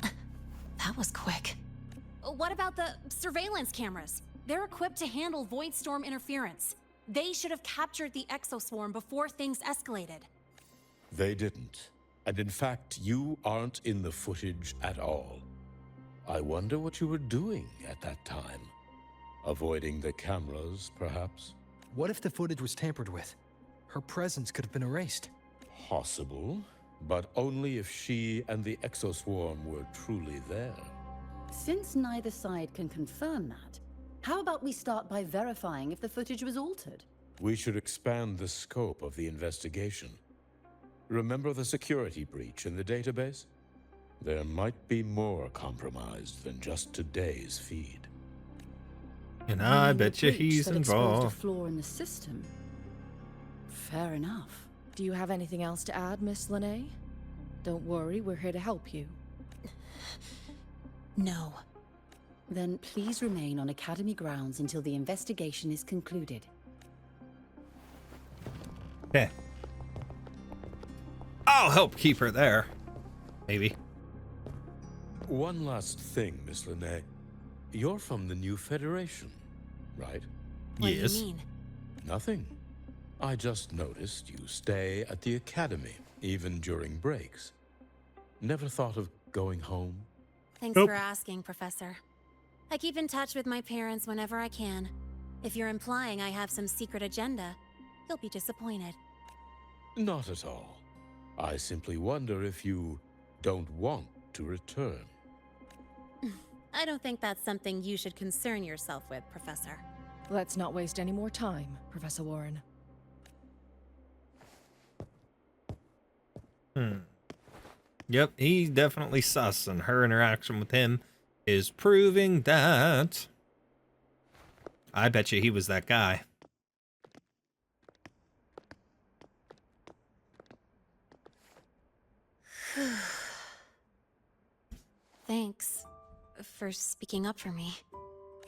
That was quick. What about the surveillance cameras? They're equipped to handle void storm interference. They should have captured the exoswarm before things escalated. They didn't. And in fact, you aren't in the footage at all. I wonder what you were doing at that time. Avoiding the cameras, perhaps? What if the footage was tampered with? Her presence could have been erased. Possible, but only if she and the exoswarm were truly there. Since neither side can confirm that, how about we start by verifying if the footage was altered? We should expand the scope of the investigation. Remember the security breach in the database? There might be more compromised than just today's feed. And I bet you breach he's that exposed a involved. flaw in the system. Fair enough. Do you have anything else to add, Miss Linnae? Don't worry, we're here to help you. No. Then please remain on Academy grounds until the investigation is concluded. Okay. I'll help keep her there. Maybe. One last thing, Miss Linnae. You're from the new Federation, right? What do you mean? Nothing. I just noticed you stay at the Academy, even during breaks. Never thought of going home? Thanks for asking, Professor. I keep in touch with my parents whenever I can. If you're implying I have some secret agenda, you'll be disappointed. Not at all. I simply wonder if you don't want to return. I don't think that's something you should concern yourself with, Professor. Let's not waste any more time, Professor Warren. Yep, he's definitely sus, and her interaction with him is proving that. I bet you he was that guy. Thanks for speaking up for me.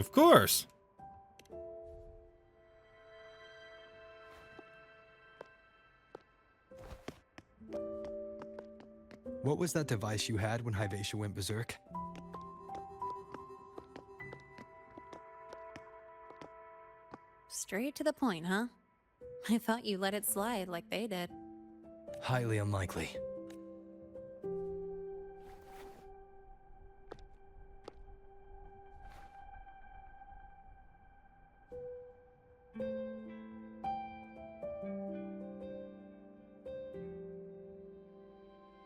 Of course. What was that device you had when Hyvatia went berserk? Straight to the point, huh? I thought you let it slide like they did. Highly unlikely.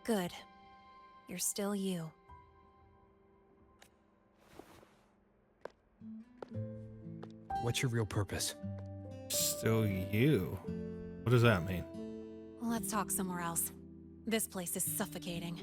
Good. You're still you. What's your real purpose? Still you. What does that mean? Let's talk somewhere else. This place is suffocating.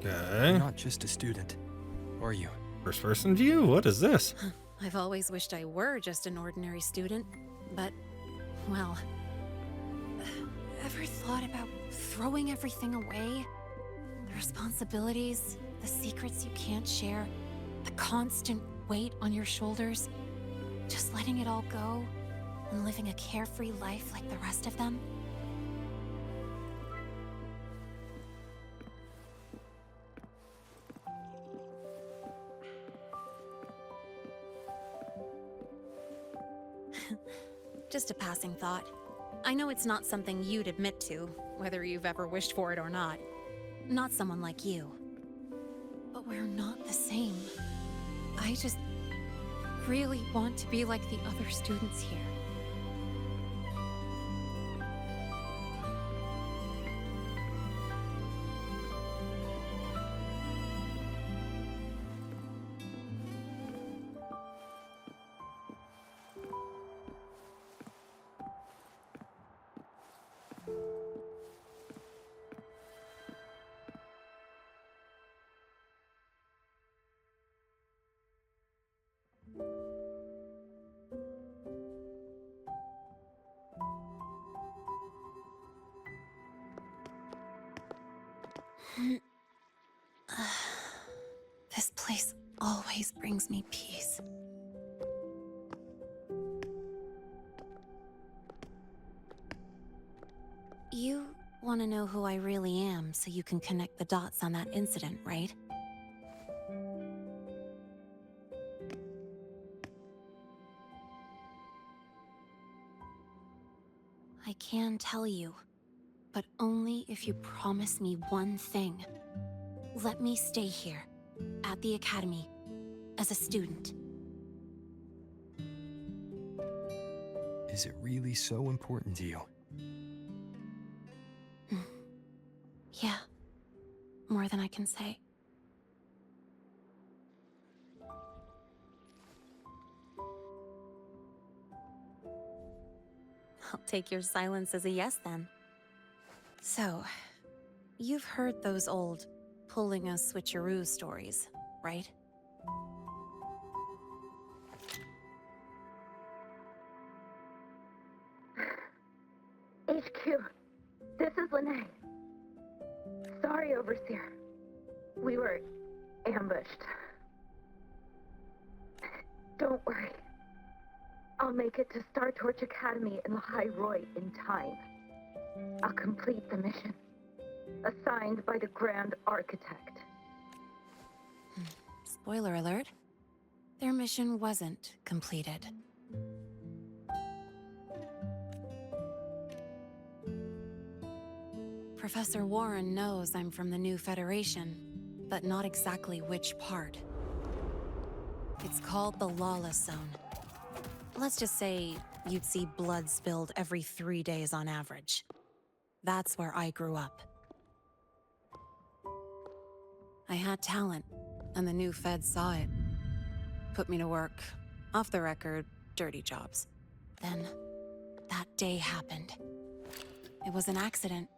Okay. You're not just a student, are you? First person view? What is this? I've always wished I were just an ordinary student, but, well... Ever thought about throwing everything away? The responsibilities, the secrets you can't share, the constant weight on your shoulders? Just letting it all go and living a carefree life like the rest of them? Just a passing thought. I know it's not something you'd admit to, whether you've ever wished for it or not. Not someone like you. But we're not the same. I just really want to be like the other students here. This place always brings me peace. You want to know who I really am so you can connect the dots on that incident, right? I can tell you, but only if you promise me one thing. Let me stay here, at the Academy, as a student. Is it really so important to you? Yeah, more than I can say. I'll take your silence as a yes then. So, you've heard those old pulling a switcheroo stories, right? HQ, this is Lene. Sorry, Overseer. We were ambushed. Don't worry. I'll make it to Star Torch Academy in Lahai-Roi in time. I'll complete the mission, assigned by the Grand Architect. Spoiler alert. Their mission wasn't completed. Professor Warren knows I'm from the new Federation, but not exactly which part. It's called the Lawless Zone. Let's just say you'd see blood spilled every 3 days on average. That's where I grew up. I had talent, and the new feds saw it. Put me to work, off the record, dirty jobs. Then, that day happened. It was an accident,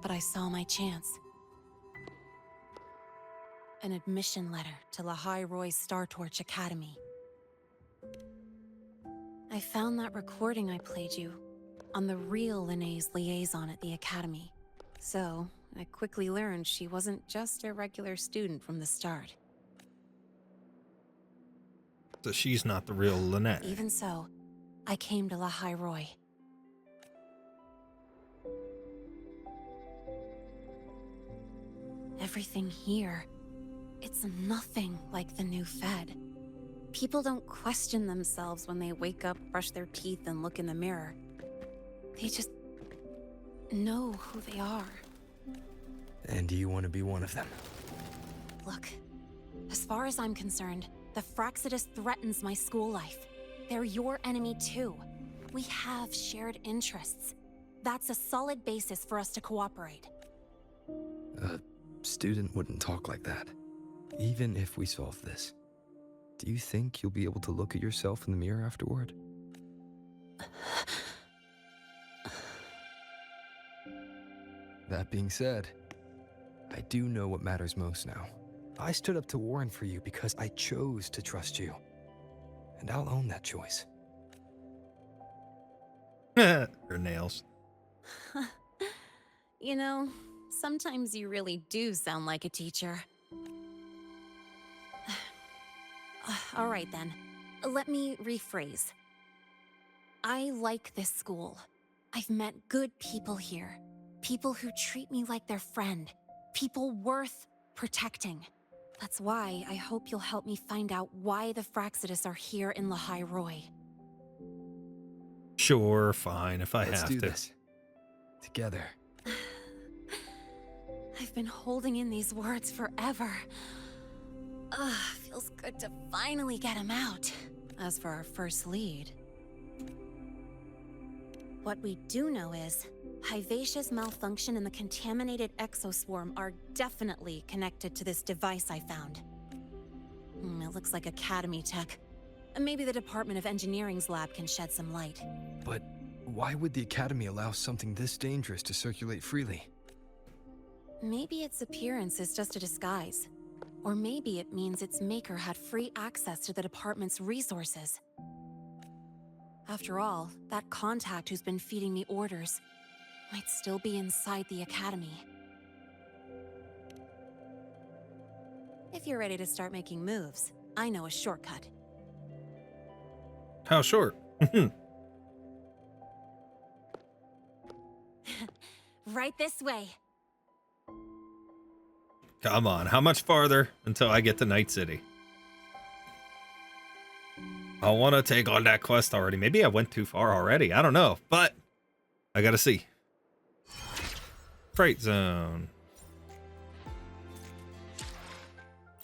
but I saw my chance. An admission letter to Lahai-Roi Star Torch Academy. I found that recording I played you on the real Lene's liaison at the Academy. So, I quickly learned she wasn't just a regular student from the start. So she's not the real Lynette. Even so, I came to Lahai-Roi. Everything here, it's nothing like the new Fed. People don't question themselves when they wake up, brush their teeth, and look in the mirror. They just know who they are. And do you want to be one of them? Look, as far as I'm concerned, the Fraxidus threatens my school life. They're your enemy too. We have shared interests. That's a solid basis for us to cooperate. A student wouldn't talk like that. Even if we solve this, do you think you'll be able to look at yourself in the mirror afterward? That being said, I do know what matters most now. I stood up to Warren for you because I chose to trust you. And I'll own that choice. Her nails. You know, sometimes you really do sound like a teacher. All right then, let me rephrase. I like this school. I've met good people here. People who treat me like their friend. People worth protecting. That's why I hope you'll help me find out why the Fraxidus are here in Lahai-Roi. Sure, fine, if I have to. Let's do this. Together. I've been holding in these words forever. Feels good to finally get them out. As for our first lead... What we do know is, Hivacia's malfunction and the contaminated exoswarm are definitely connected to this device I found. It looks like Academy tech. Maybe the Department of Engineering's lab can shed some light. But why would the Academy allow something this dangerous to circulate freely? Maybe its appearance is just a disguise. Or maybe it means its maker had free access to the department's resources. After all, that contact who's been feeding me orders might still be inside the Academy. If you're ready to start making moves, I know a shortcut. How short? Right this way. Come on, how much farther until I get to Night City? I want to take on that quest already. Maybe I went too far already. I don't know, but I gotta see. Freight zone.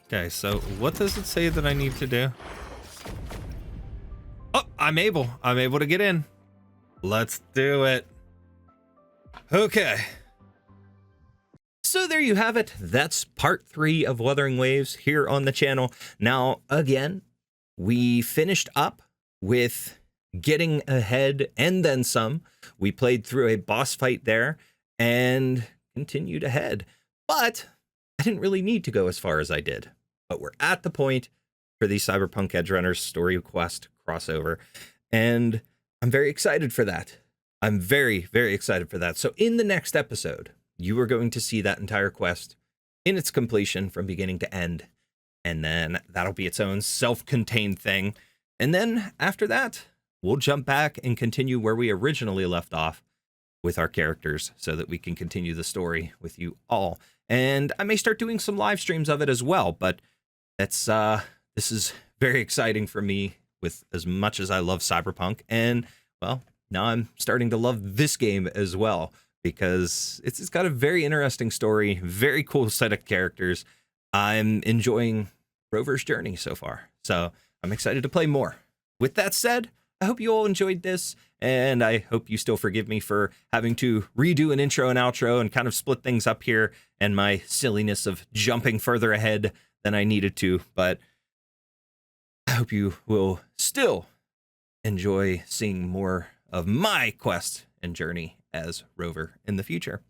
Okay, so what does it say that I need to do? Oh, I'm able to get in. Let's do it. Okay. So there you have it. That's part 3 of Wuthering Waves here on the channel. Now, again, we finished up with getting ahead and then some. We played through a boss fight there and continued ahead. But I didn't really need to go as far as I did. But we're at the point for the Cyberpunk Edgerunners story quest crossover. And I'm very excited for that. I'm very, very excited for that. So in the next episode, you are going to see that entire quest in its completion from beginning to end. And then that'll be its own self-contained thing. And then after that, we'll jump back and continue where we originally left off with our characters so that we can continue the story with you all. And I may start doing some live streams of it as well, but that's this is very exciting for me with as much as I love Cyberpunk. And well, now I'm starting to love this game as well because it's got a very interesting story, very cool set of characters. I'm enjoying Rover's journey so far, so I'm excited to play more. With that said, I hope you all enjoyed this, and I hope you still forgive me for having to redo an intro and outro and kind of split things up here and my silliness of jumping further ahead than I needed to, but I hope you will still enjoy seeing more of my quest and journey as Rover in the future.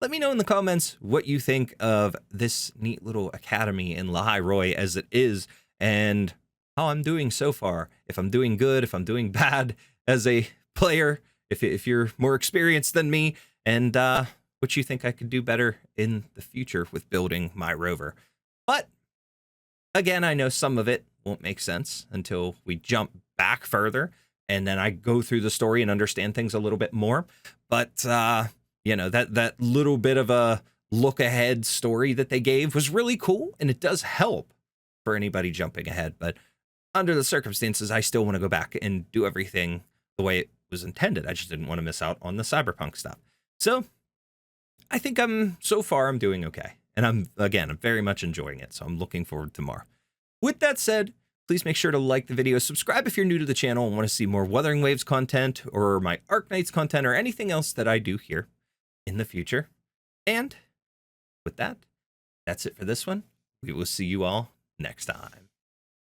Let me know in the comments what you think of this neat little academy in Lahai-Roi as it is, and how I'm doing so far. If I'm doing good, if I'm doing bad as a player, if you're more experienced than me, and what you think I could do better in the future with building my Rover. But again, I know some of it won't make sense until we jump back further, and then I go through the story and understand things a little bit more. But you know, that little bit of a look ahead story that they gave was really cool, and it does help for anybody jumping ahead. But under the circumstances, I still want to go back and do everything the way it was intended. I just didn't want to miss out on the Cyberpunk stuff. So I think so far I'm doing okay. And I'm very much enjoying it. So I'm looking forward to more. With that said, please make sure to like the video, subscribe if you're new to the channel and want to see more Wuthering Waves content or my Arknights content or anything else that I do here in the future. And with that, that's it for this one. We will see you all next time.